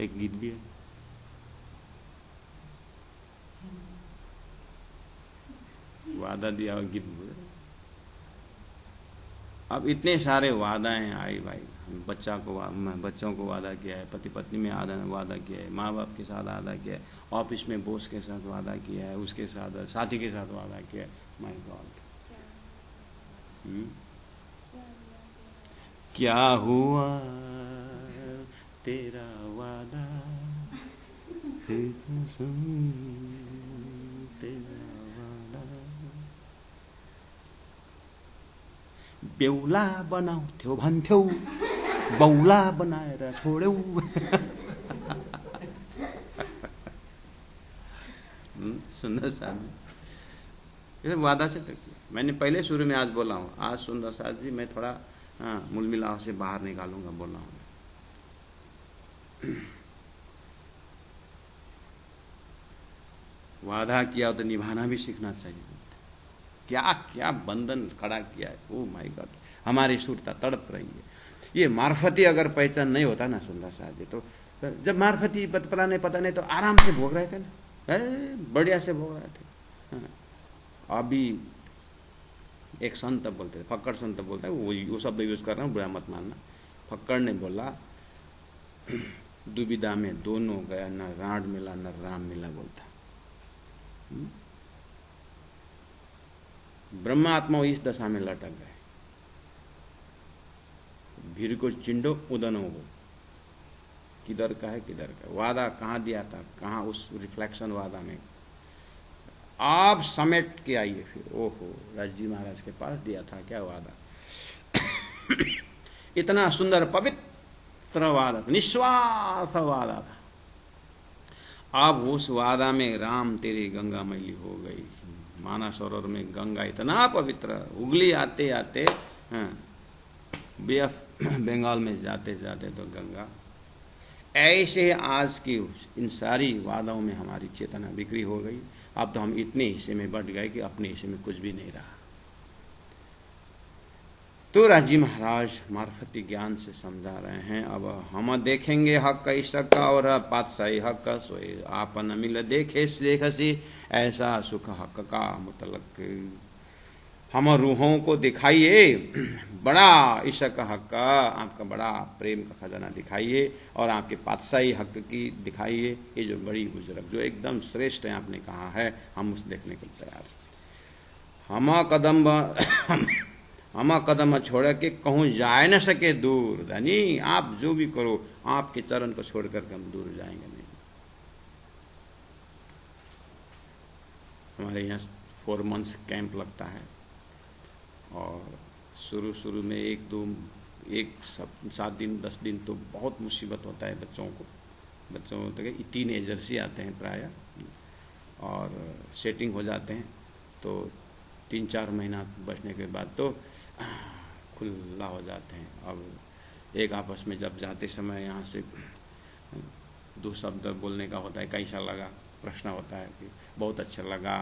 एक गीत भी है, वादा दिया हुआ गीत। अब इतने सारे वादाएं आई भाई, बच्चों को वादा किया है, पति पत्नी में वादा किया है, माँ बाप के साथ वादा किया है, ऑफिस में बॉस के साथ वादा किया है, उसके साथ साथी के साथ वादा किया है। माय गॉड, क्या हुआ तेरा वादा, तेरा वादा, बेहुला बनाउँथ्यो भन्थ्यौ, बौला बनाएर छोड्यौ। सुंदर साथ जी, ये वादा से तो मैंने पहले शुरू में आज बोला हूँ, आज सुंदर साथ जी मैं थोड़ा मूल मिलाव से बाहर निकालूंगा, बोला हूँ। वादा किया तो निभाना भी सीखना चाहिए। क्या क्या बंधन खड़ा किया है, ओ माय गॉड, हमारी सुरता तड़प रही है। ये मार्फती अगर पहचान नहीं होता ना सुंदर साहब जी, तो जब मार्फती पता नहीं तो आराम से भोग रहे थे ना, बढ़िया से भोग रहे थे। अभी एक संत बोलते थे, फक्कड़ संत बोलते हैं, वो शब्द यूज कर रहा हूँ, बुरा मत मानना। फक्कड़ ने बोला, दुविधा में दोनों गया, न राड मिला न राम मिला, बोलता। ब्रह्मा आत्मा इस दशा में लटक गए, भीड़ को चिंडो उदनो वो, किधर का है किधर का, वादा कहाँ दिया था, कहाँ उस रिफ्लेक्शन वादा में आप समेट के आइए। फिर ओहो, राजी महाराज के पास दिया था क्या वादा, इतना सुंदर पवित्र वादा था, निस्वार्थ वादा था। अब उस वादा में राम तेरी गंगा मैली हो गई। मानस सरोवर में गंगा इतना पवित्र, उगली आते आते बे ऑफ बंगाल में जाते जाते तो गंगा। ऐसे आज की इन सारी वादाओं में हमारी चेतना बिक्री हो गई। अब तो हम इतने हिस्से में बट गए कि अपने हिस्से में कुछ भी नहीं रहा। तो राजी महाराज मार्फती ज्ञान से समझा रहे हैं, अब हम देखेंगे हक इसका और पातशाही हक सोए आपन मिल देखे देखसी, ऐसा सुख हक का मुतलक हम रूहों को दिखाइए, बड़ा इश्क हक का, आपका बड़ा प्रेम का खजाना दिखाइए, और आपके पातशाही हक की दिखाइए, ये जो बड़ी बुजुर्ग जो एकदम श्रेष्ठ है आपने कहा है, हम उस देखने को तैयार। हम कदम छोड़ के कहूँ जाए न सके दूर, धनी आप जो भी करो आपके चरण को छोड़ करके हम दूर जाएंगे नहीं। हमारे यहाँ 4 मंथ्स कैंप लगता है, और शुरू में 7 दिन 10 दिन तो बहुत मुसीबत होता है बच्चों तक, टीनेजर्स ही आते हैं प्राय, और सेटिंग हो जाते हैं, तो 3-4 महीना बचने के बाद तो खुला हो जाते हैं। अब एक आपस में जब जाते समय यहाँ से 2 शब्द बोलने का होता है, कैसा लगा, प्रश्न होता है कि बहुत अच्छा लगा,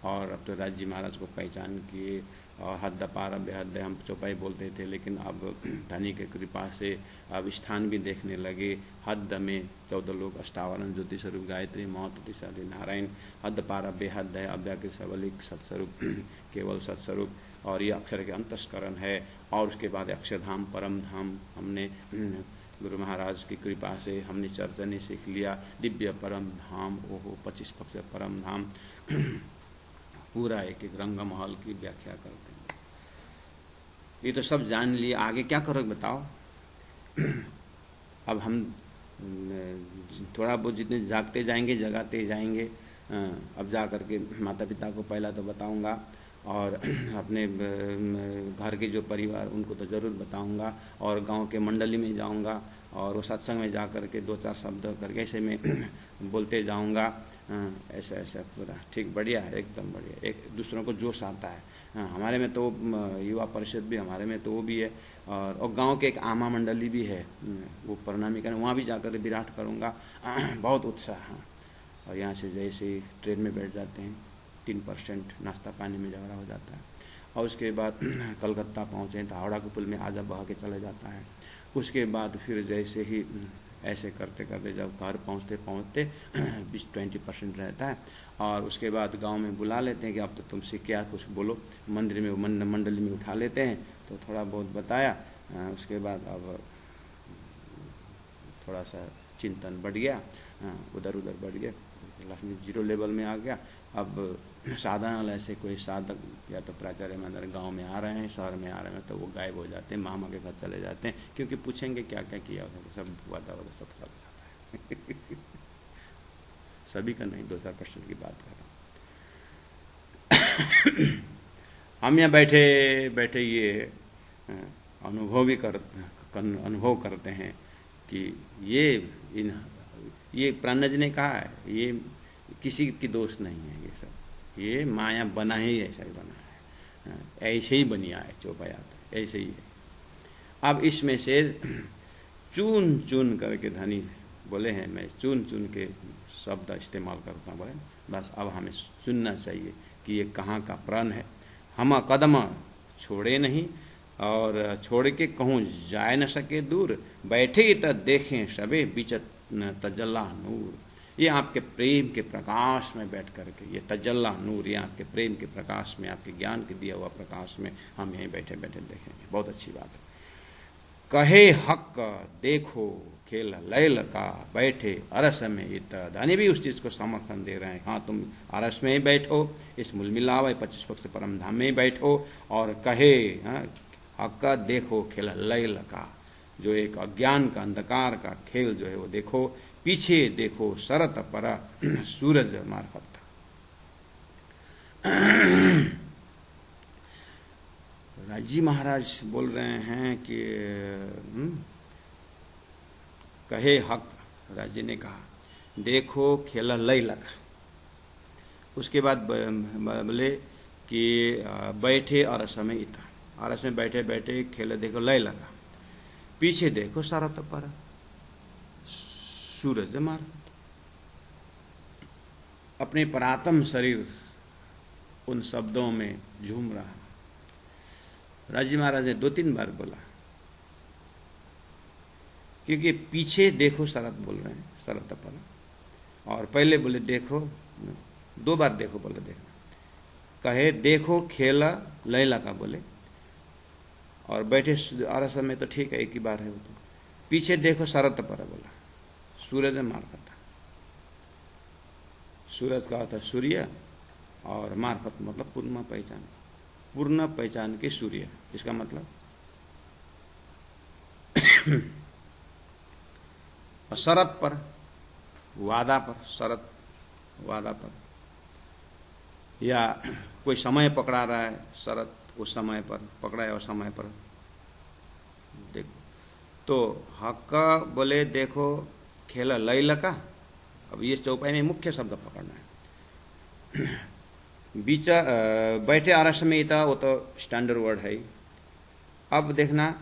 और अब तो राजी महाराज को पहचान किए, और हद पार बेहद हम चौपाई बोलते थे, लेकिन अब धनी के कृपा से अब स्थान भी देखने लगे। हद में 14 लोग, अष्टावरण ज्योति स्वरूप गायत्री महत्ति आदि नारायण, हद पार बेहद है, अव्याकृत सबलिक सत्स्वरूप केवल सत्स्वरूप, और ये अक्षर के अंतस्करण है। और उसके बाद अक्षरधाम परम धाम हमने गुरु महाराज की कृपा से हमने चर्चा ने सीख लिया। दिव्य परम धाम, ओहो 25 पक्ष परम धाम, पूरा एक रंग महल की व्याख्या करते हैं। ये तो सब जान लिए, आगे क्या करोगे बताओ। अब हम थोड़ा बहुत जितने जागते जाएंगे जगाते जाएंगे। अब जा करके माता पिता को पहला तो बताऊंगा, और अपने घर के जो परिवार उनको तो ज़रूर बताऊंगा, और गांव के मंडली में जाऊंगा, और वो सत्संग में जा करके 2-4 शब्द करके ऐसे में बोलते जाऊंगा, ऐसा ऐसा पूरा ठीक, बढ़िया है, एकदम बढ़िया। एक दूसरों को जोश आता है। हमारे में तो युवा परिषद भी, हमारे में तो वो भी है, और गांव के एक आमा मंडली भी है, वो प्रणामी करें, वहाँ भी जाकर विराट करूँगा। बहुत उत्साह। और यहाँ से जैसे ही ट्रेन में बैठ जाते हैं 3% नाश्ता पानी में झगड़ा हो जाता है, और उसके बाद कलकत्ता पहुँचे तो हावड़ा के पुल में आजा बहा के चले जाता है। उसके बाद फिर जैसे ही ऐसे करते करते जब घर पहुँचते 20% रहता है, और उसके बाद गांव में बुला लेते हैं कि अब तो तुमसे क्या कुछ बोलो, मंदिर में मंडली में उठा लेते हैं, तो थोड़ा बहुत बताया। उसके बाद अब थोड़ा सा चिंतन बढ़ गया, उधर उधर बढ़ गया, लास्ट में 0 लेवल में आ गया। अब साधन ऐसे कोई साधक या तो प्राचार्य मंदिर गांव में आ रहे हैं, शहर में आ रहे हैं, तो वो गायब हो जाते हैं, मामा के घर चले जाते हैं, क्योंकि पूछेंगे क्या क्या किया, सब वादा वादा सब चल जाता है। सभी का नहीं, 2-4% की बात कर रहा हूँ। हम यहाँ बैठे बैठे ये अनुभव करते हैं कि ये प्राणज ने कहा है, ये किसी की दोष नहीं है, ये सब ये माया बना ही ऐसा ही बना है, ऐसे ही बनिया है चौपायात, ऐसे ही है। अब इसमें से चुन चुन करके धनी बोले हैं, मैं चुन चुन के शब्द इस्तेमाल करता हूँ, बोले बस अब हमें सुनना चाहिए कि ये कहाँ का प्रण है। हम कदम छोड़े नहीं और छोड़ के कहूँ जाए न सके दूर, बैठे त देखें सबे बिचत तजल्ला नूर। ये आपके प्रेम के प्रकाश में बैठ करके, ये तजल्ला नूर, ये आपके प्रेम के प्रकाश में, आपके ज्ञान के दिया हुआ प्रकाश में हम यहीं बैठे बैठे देखेंगे। बहुत अच्छी बात है। कहे हक देखो खेल लैल का, बैठे अरस में इत। धनी भी उस चीज को समर्थन दे रहे हैं, हाँ तुम अरस में ही बैठो, इस मूलमिलाव 25 पक्ष परम धाम में ही बैठो, और कहे हक देखो खेल लैल का, जो एक अज्ञान का अंधकार का खेल जो है वो देखो, पीछे देखो शरत पर सूरज मार्फत। राजी महाराज बोल रहे हैं कि कहे हक, राजी ने कहा देखो खेला लय लगा। उसके बाद बोले कि बैठे अरस में इता, अरस में बैठे बैठे खेला देखो लय लगा, पीछे देखो शरत पर सूरज मार्फत। अपने परात्म शरीर उन शब्दों में झूम रहा। राजी महाराज ने 2-3 बार बोला, क्योंकि पीछे देखो शरत बोल रहे हैं, शरत पर, और पहले बोले देखो, 2 बार देखो बोले, देखो कहे देखो खेला लैला का बोले, और बैठे अरस में तो ठीक है, एक ही बार है वो तो। पीछे देखो शरत पर बोला, सूरज मार्फत। सूरज का अर्थ सूर्य, और मार्फत मतलब पूर्ण पहचान, पूर्ण पहचान के सूर्य, इसका मतलब शरत पर, वादा पर, शरत वादा पर, या कोई समय पकड़ा रहा है, शरत उस समय पर पकड़ा है, और समय पर देखो। तो हक बोले देखो खेला लैल का। अब ये चौपाई में मुख्य शब्द पकड़ना है। बीच बैठे अरस में था, वो तो स्टैंडर्ड वर्ड है। अब देखना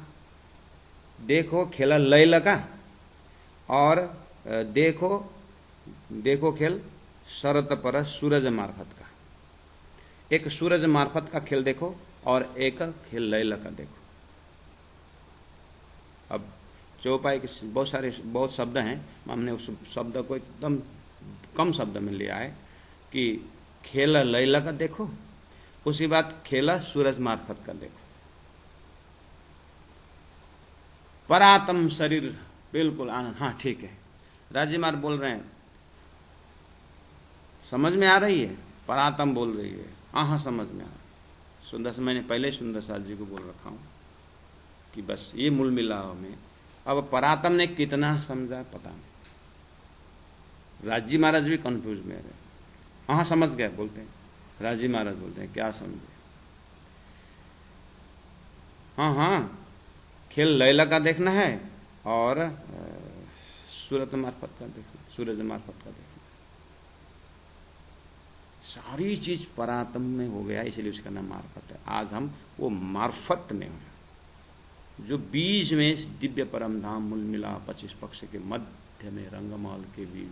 देखो खेला लैल का, और देखो देखो खेल शरत पर सूरज मार्फत का। एक सूरज मार्फत का खेल देखो, और एक खेल लैल का देखो। अब चौपाई के बहुत शब्द हैं, हमने उस शब्द को एकदम कम शब्द में लिया है कि खेला लैला का देखो, उसके बाद खेला सूरज मार्फत का देखो। परात्म शरीर बिल्कुल आनंद। हाँ ठीक है, राजी मार बोल रहे हैं, समझ में आ रही है, परात्म बोल रही है, हाँ समझ में आ रहा है। सुंदर से मैंने पहले सुंदर साथ जी को बोल रखा हूँ कि बस ये मूल मिलाव में। अब परात्म ने कितना समझा पता नहीं, राजी महाराज भी कंफ्यूज में रहे। हाँ समझ गए बोलते हैं, राजी महाराज बोलते हैं क्या समझे। हाँ खेल लैला का देखना है, और सूरत मार्फत का देखना, सूरज मार्फत का देखना, सारी चीज परातम में हो गया, इसलिए उसका नाम मार्फत है। आज हम वो मार्फत में हैं, जो बीच में दिव्य परम धाम मूल मिला 25 पक्ष के मध्य में रंगमाल के भी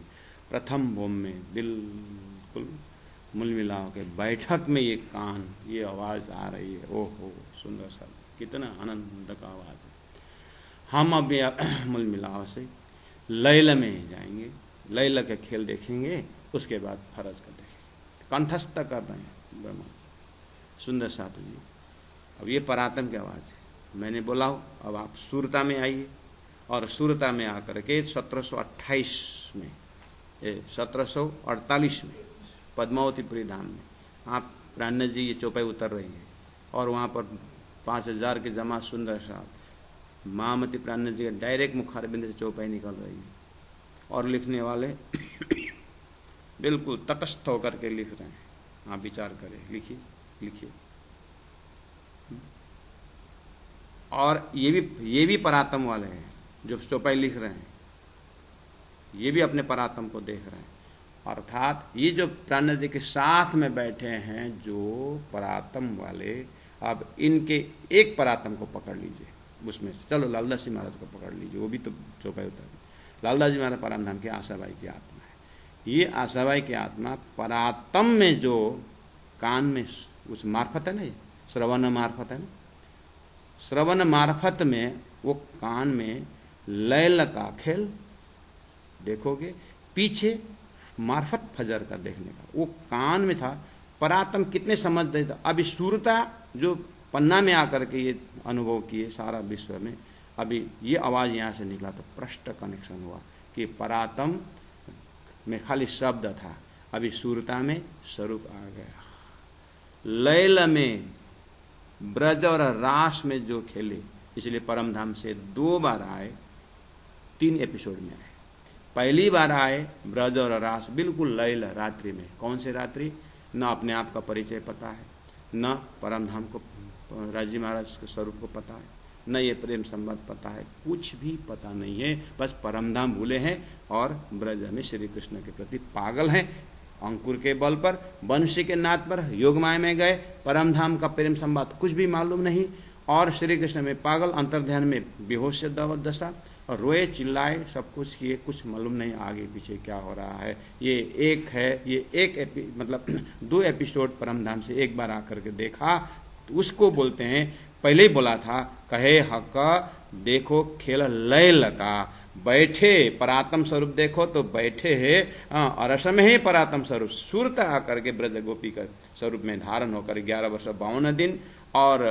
प्रथम भूम में बिल्कुल मूल मिला के बैठक में ये कान, ये आवाज आ रही है। ओहो सुंदर सा, कितना आनंद का आवाज है। हम अब मूल मिलाव से लैल में जाएंगे, लैल के खेल देखेंगे, उसके बाद फरज का देखेंगे। कंठस्थ कर रहे हैं ब्रह्मा सुंदर साथ जी। अब ये परातम की आवाज है, मैंने बोला हो। अब आप सूरता में आइए, और सूरता में आकर के 1728 में 1748 में पद्मावतीपुरी धाम में आप प्राणनाथ जी ये चौपाई उतर रही है, और वहाँ पर 5000 के जमा सुंदर साथ महामती प्राणनाथ जी का डायरेक्ट मुखारबिंद से चौपाई निकल रही है, और लिखने वाले बिल्कुल तटस्थ होकर के लिख रहे हैं। आप विचार करें, लिखिए लिखिए। और ये भी परातम वाले हैं जो चौपाई लिख रहे हैं, ये भी अपने परातम को देख रहे हैं। अर्थात ये जो प्राणनाथ जी के साथ में बैठे हैं जो परातम वाले, अब इनके एक परातम को पकड़ लीजिए उसमें से। चलो लालदास जी महाराज को पकड़ लीजिए, वो भी तो चौपाई उतर गई। लालदास जी महाराज परम धाम के आशाबाई की आत्मा है। ये आशाबाई की आत्मा परातम में जो कान में उस मार्फत है ना, ये श्रवण मार्फत है ना, श्रवण मार्फत में वो कान में लैल का खेल देखोगे, पीछे मार्फत फजर का देखने का, वो कान में था। परातम कितने समझ रहे थे। अभी सूरता जो पन्ना में आकर के ये अनुभव किए सारा विश्व में, अभी ये आवाज यहाँ से निकला तो प्रष्ट कनेक्शन हुआ कि परातम में खाली शब्द था, अभी सूरता में स्वरूप आ गया। लैल में ब्रज और रास में जो खेले, इसलिए परमधाम से 2 बार आए, 3 एपिसोड में आए। पहली बार आए ब्रज और रास बिल्कुल लैल रात्रि में। कौन से रात्रि? न अपने आप का परिचय पता है, न परमधाम को राजी महाराज के स्वरूप को पता है, न ये प्रेम संबंध पता है, कुछ भी पता नहीं है। बस परमधाम भूले हैं और ब्रज में श्री कृष्ण के प्रति पागल हैं। अंकुर के बल पर, वंशी के नाद पर योगमाया में गए, परमधाम का प्रेम संबंध कुछ भी मालूम नहीं, और श्री कृष्ण में पागल, अंतर्ध्यान में बेहोश दशा, और रोए चिल्लाए, सब कुछ किए, कुछ मालूम नहीं आगे पीछे क्या हो रहा है। ये एक है, ये मतलब 2 एपिसोड परमधाम से एक बार आकर के देखा, तो उसको बोलते हैं। पहले ही बोला था, कहे हक देखो खेल लैल का, बैठे परातम स्वरूप देखो तो बैठे है अरस में ही परातम स्वरूप सूरत आकर के ब्रज गोपी का स्वरूप में धारण होकर 11 वर्ष 52 दिन, और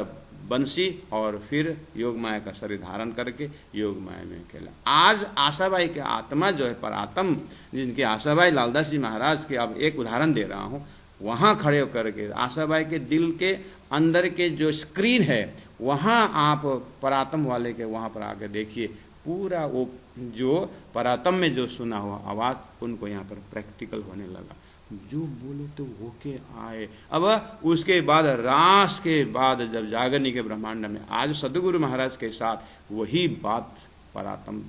बंसी, और फिर योग माया का शरीर धारण करके योग माया में खेला। आज आशाबाई के आत्मा जो है परातम, जिनके आशाबाई लालदास जी महाराज के, अब एक उदाहरण दे रहा हूँ, वहां खड़े होकर के आशाबाई के दिल के अंदर के जो स्क्रीन है, वहां आप परातम वाले के वहां पर आके देखिए, पूरा वो जो परातम में जो सुना हुआ आवाज उनको यहाँ पर प्रैक्टिकल होने लगा। जो बोले तो होके आए। अब उसके बाद रास के बाद जब जागरणी के ब्रह्मांड में आज सदगुरु महाराज के साथ वही बात परातम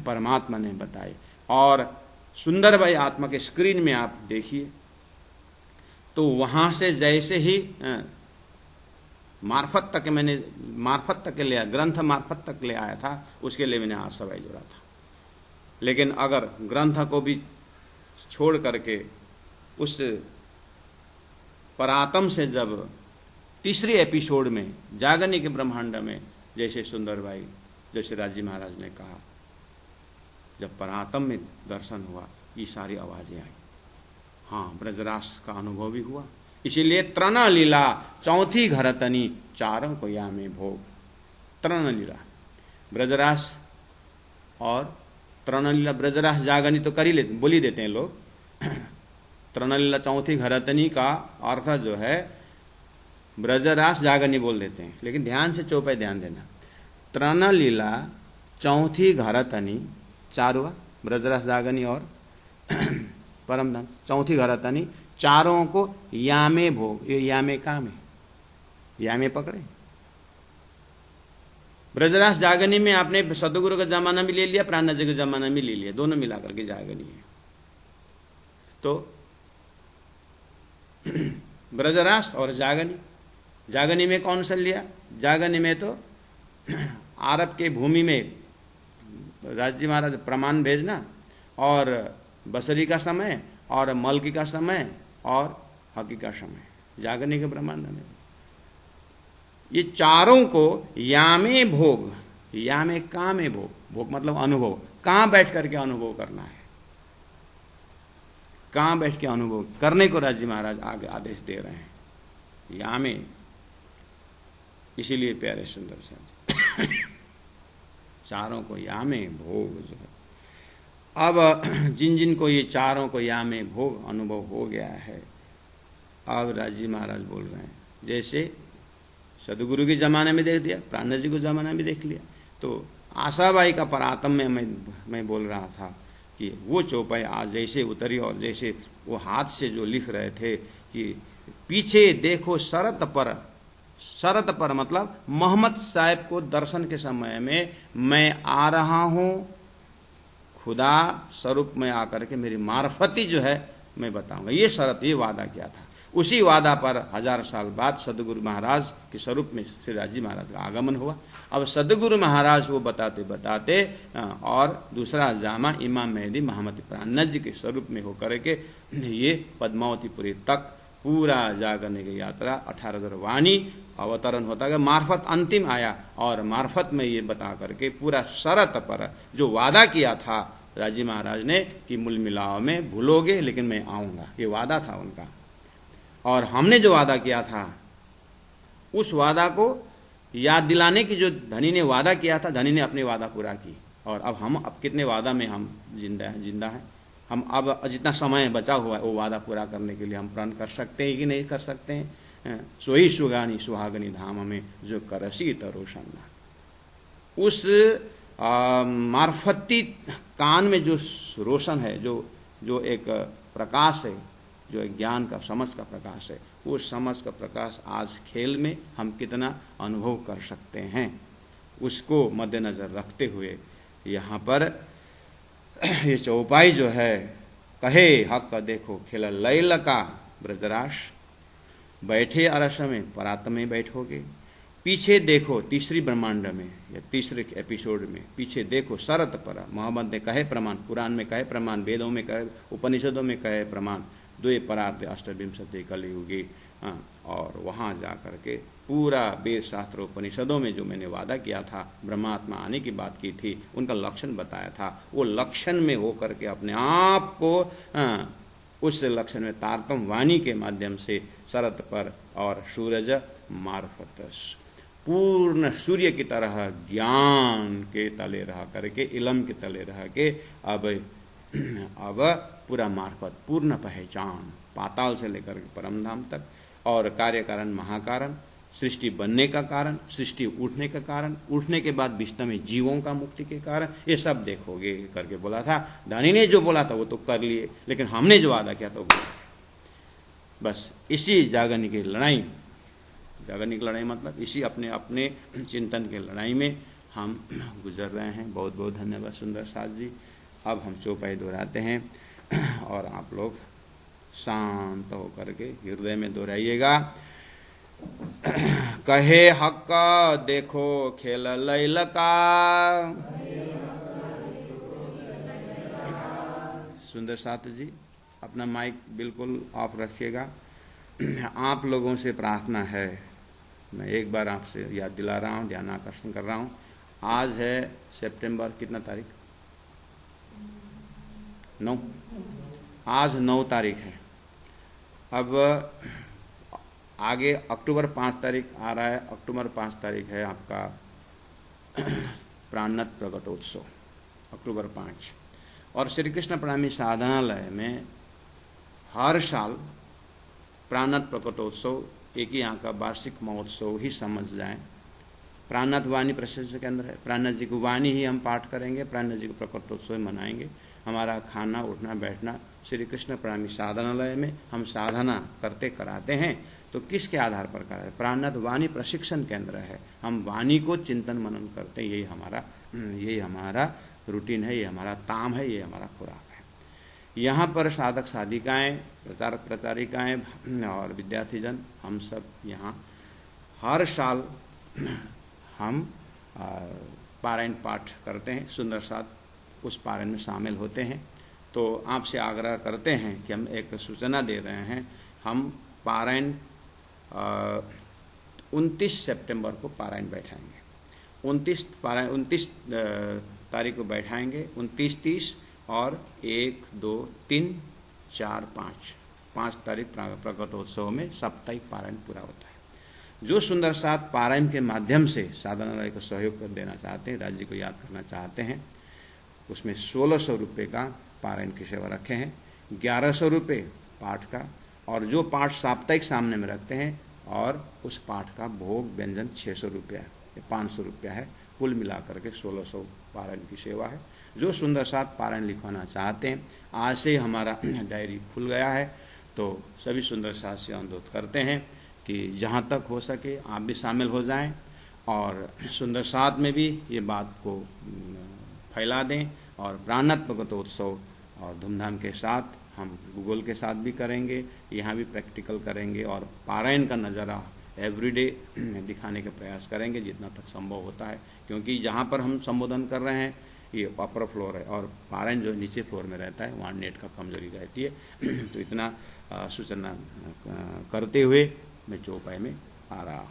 परमात्मा ने बताई, और सुंदर भाई आत्मा के स्क्रीन में आप देखिए, तो वहां से जैसे ही मार्फत तक मैंने मार्फत तक ले आया, ग्रंथ मार्फत तक ले आया था, उसके लिए मैंने आशाबाई जोड़ा था। लेकिन अगर ग्रंथ को भी छोड़ करके उस परातम से जब तीसरे एपिसोड में जागरणी के ब्रह्मांड में, जैसे सुंदर भाई, जैसे राजी महाराज ने कहा, जब परातम में दर्शन हुआ, ये सारी आवाजें आई। हाँ, ब्रजरास का अनुभव भी हुआ। इसीलिए तृण लीला चौथी घरतनी, चारों को या में भोग। तृण लीला ब्रजरास और तृण लीला, ब्रजरास जागरणी तो कर ही लेते, बोली देते हैं लोग। तृण लीला चौथी घरतनी का अर्थ जो है ब्रजरास जागरणी बोल देते हैं, लेकिन ध्यान से चौपाई ध्यान देना। तृण लीला चौथी घरतनी, चारों ब्रजरास जागरणी और परमधाम, चौथी घरतनी, चारों को यामे भोग। ये यामे काम है, यामे पकड़े, ब्रजरास जागनी में आपने सदगुरु का जमाना भी ले लिया, प्राणनाथ जी का जमाना भी ले लिया, दोनों मिलाकर के जागनी है। तो ब्रजरास और जागनी, जागनी में कौन सा लिया? जागनी में तो अरब के भूमि में राजी महाराज प्रमाण भेजना, और बसरी का समय, और मलकी का समय, और हकी का समय, जागनी के प्रमाण में ये चारों को यामे भोग, यामे कामे भोग, भोग मतलब अनुभव, कहां बैठ करके अनुभव करना है, कहां बैठ के अनुभव करने को राजी महाराज आगे आदेश दे रहे हैं, यामे। इसीलिए प्यारे सुंदर सा चारों को यामे भोग जो है। अब जिन जिन को ये चारों को यामे भोग अनुभव हो गया है, अब राजी महाराज बोल रहे हैं, जैसे सदगुरु के जमाने में देख दिया, प्राणनाथ जी को जमाना में देख लिया, तो आशाबाई का परातम में मैं बोल रहा था कि वो चौपाई आज जैसे उतरी, और जैसे वो हाथ से जो लिख रहे थे कि पीछे देखो शरत पर, शरत पर मतलब मोहम्मद साहब को दर्शन के समय में मैं आ रहा हूं, खुदा स्वरूप में आकर के मेरी मार्फती जो है मैं बताऊंगा, ये शरत, ये वादा किया था। उसी वादा पर 1000 साल बाद सदगुरु महाराज के स्वरूप में श्री राजी महाराज का आगमन हुआ। अब सदगुरु महाराज वो बताते बताते और दूसरा जामा इमाम मेहदी मोहम्मद प्राणनाथ जी के स्वरूप में होकर के ये पद्मावतीपुरी तक पूरा जागरने की यात्रा 18,000 वाणी अवतरण होता गया, मार्फत अंतिम आया, और मार्फत में ये बता करके पूरा शरत पर जो वादा किया था राजी महाराज ने कि मूल मिलाव में भूलोगे लेकिन मैं आऊंगा, ये वादा था उनका। और हमने जो वादा किया था उस वादा को याद दिलाने की जो धनी ने वादा किया था, धनी ने अपने वादा पूरा की। और अब हम कितने वादा में हम जिंदा हैं, हम अब जितना समय बचा हुआ है वो वादा पूरा करने के लिए हम प्रण कर सकते हैं कि नहीं कर सकते हैं? सोई सुगानी सुहागनी धाम में जो करसी तरोशन्ना, उस मार्फती कान में जो रोशन है, जो एक प्रकाश है, जो एक ज्ञान का समझ का प्रकाश है, वो समझ का प्रकाश आज खेल में हम कितना अनुभव कर सकते हैं, उसको मद्देनजर रखते हुए यहाँ पर ये चौपाई जो है, कहे हक देखो खेल लैल का ब्रजराश, बैठे अरस में परात में बैठोगे, पीछे देखो तीसरी ब्रह्मांड में या तीसरे एपिसोड में पीछे देखो शरत पर, मोहम्मद ने कहे प्रमाण, कुरान में कहे प्रमाण, वेदों में कहे, उपनिषदों में कहे प्रमाण, द्वे परार्थ अष्टविंशति कलियुगी। और वहाँ जा करके पूरा वेद शास्त्र उपनिषदों में जो मैंने वादा किया था, ब्रह्मात्मा आने की बात की थी, उनका लक्षण बताया था, वो लक्षण में होकर के अपने आप को उस लक्षण में तारतम वाणी के माध्यम से शरत पर और सूरज मार्फत पूर्ण सूर्य की तरह ज्ञान के तले रह करके, इलम के तले रह के अब पूरा मार्फत, पूर्ण पहचान, पाताल से लेकर के परमधाम तक, और कार्य कारण महाकारण, सृष्टि बनने का कारण, सृष्टि उठने का कारण, उठने के बाद विश्व में जीवों का मुक्ति के कारण, ये सब देखोगे करके बोला था। धनी ने जो बोला था वो तो कर लिए, लेकिन हमने जो वादा किया था वो बस इसी जागरने की लड़ाई, जागरने की लड़ाई मतलब इसी अपने अपने चिंतन की लड़ाई में हम गुजर रहे हैं। बहुत बहुत धन्यवाद सुंदर साथ जी। अब हम चौपाई दोहराते हैं और आप लोग शांत होकर के हृदय में दोहराइएगा। कहे हक देखो खेल लैल का, सुंदर साथ जी अपना माइक बिल्कुल ऑफ रखिएगा। आप लोगों से प्रार्थना है, मैं एक बार आपसे याद दिला रहा हूँ, ध्यान आकर्षण कर रहा हूँ। आज है सितंबर कितना तारीख? 9। आज 9 तारीख है। अब आगे अक्टूबर 5 तारीख आ रहा है। अक्टूबर 5 तारीख है आपका प्राणनाथ प्रकटोत्सव, अक्टूबर 5। और श्री कृष्ण प्रेमी साधनालय में हर साल प्राणनाथ प्रकटोत्सव एक ही यहाँ का वार्षिक महोत्सव ही समझ जाएं। प्राणनाथ वाणी प्रशंसा केंद्र है, प्राणनाथ जी की वाणी ही हम पाठ करेंगे, प्राणनाथ जी को प्रकटोत्सव मनाएंगे। हमारा खाना उठना बैठना श्री कृष्ण प्रेमी साधनालय में हम साधना करते कराते हैं। तो किसके आधार पर करा है? प्राणनाथ वाणी प्रशिक्षण केंद्र है, हम वाणी को चिंतन मनन करते हैं, यही हमारा रूटीन है, ये हमारा ताम है, ये हमारा खुराक है। यहाँ पर साधक साधिकाएं, प्रचारक प्रचारिकाएं और विद्यार्थीजन, हम सब यहाँ हर साल हम पारायण पाठ करते हैं, सुंदर साथ उस पारायण में शामिल होते हैं। तो आपसे आग्रह करते हैं कि हम एक सूचना दे रहे हैं, हम पारायण 29 सितंबर को पारायण बैठाएंगे, 29 तारीख को बैठाएंगे, 29, 30 और 1, 2, 3, 4, 5 तारीख प्रकटोत्सव में साप्ताहिक पारायण पूरा होता है। जो सुंदर साथ पारायण के माध्यम से साधनालय को सहयोग कर देना चाहते हैं, राज्य को याद करना चाहते हैं, उसमें 1600 रुपये का पारायण की सेवा रखे हैं, 1100 रुपये पाठ का, और जो पाठ साप्ताहिक सामने में रखते हैं और उस पाठ का भोग व्यंजन 600 रुपया है, 500 रुपया है, कुल मिलाकर के 1600 पारायण की सेवा है। जो सुंदर साथ पारायण लिखवाना चाहते हैं, आज से हमारा डायरी खुल गया है, तो सभी सुंदर साथ से अनुरोध करते हैं कि जहाँ तक हो सके आप भी शामिल हो जाएं और सुंदर साथ में भी ये बात को फैला दें। और प्राणनाथ प्रकटोत्सव और धूमधाम के साथ हम गूगल के साथ भी करेंगे, यहाँ भी प्रैक्टिकल करेंगे और पारायण का नज़ारा एवरीडे दिखाने का प्रयास करेंगे जितना तक संभव होता है, क्योंकि जहाँ पर हम संबोधन कर रहे हैं ये अपर फ्लोर है और पारायण जो नीचे फ्लोर में रहता है वहाँ नेट का कमजोरी रहती है। तो इतना सूचना करते हुए मैं चौपाई में आ रहा हूँ।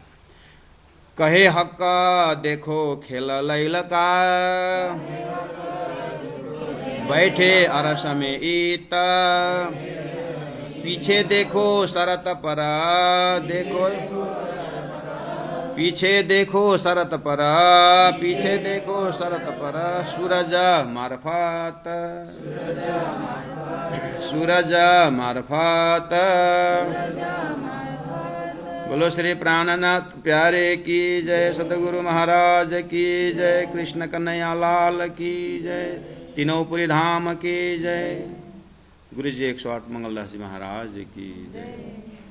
कहे हक देखो खेल लैल का, बैठे अरस में ईत, पीछे देखो शरत पर, देखो पीछे देखो शरत पर, पीछे देखो शरत पर, सूरज मार्फत, सूरज मार्फत। बोलो श्री प्राणनाथ प्यारे की जय, सतगुरु महाराज की जय, कृष्ण कन्हैया लाल की जय, तीनों धाम की जय, गुरु जी 108 मंगलदास जी महाराज की जय।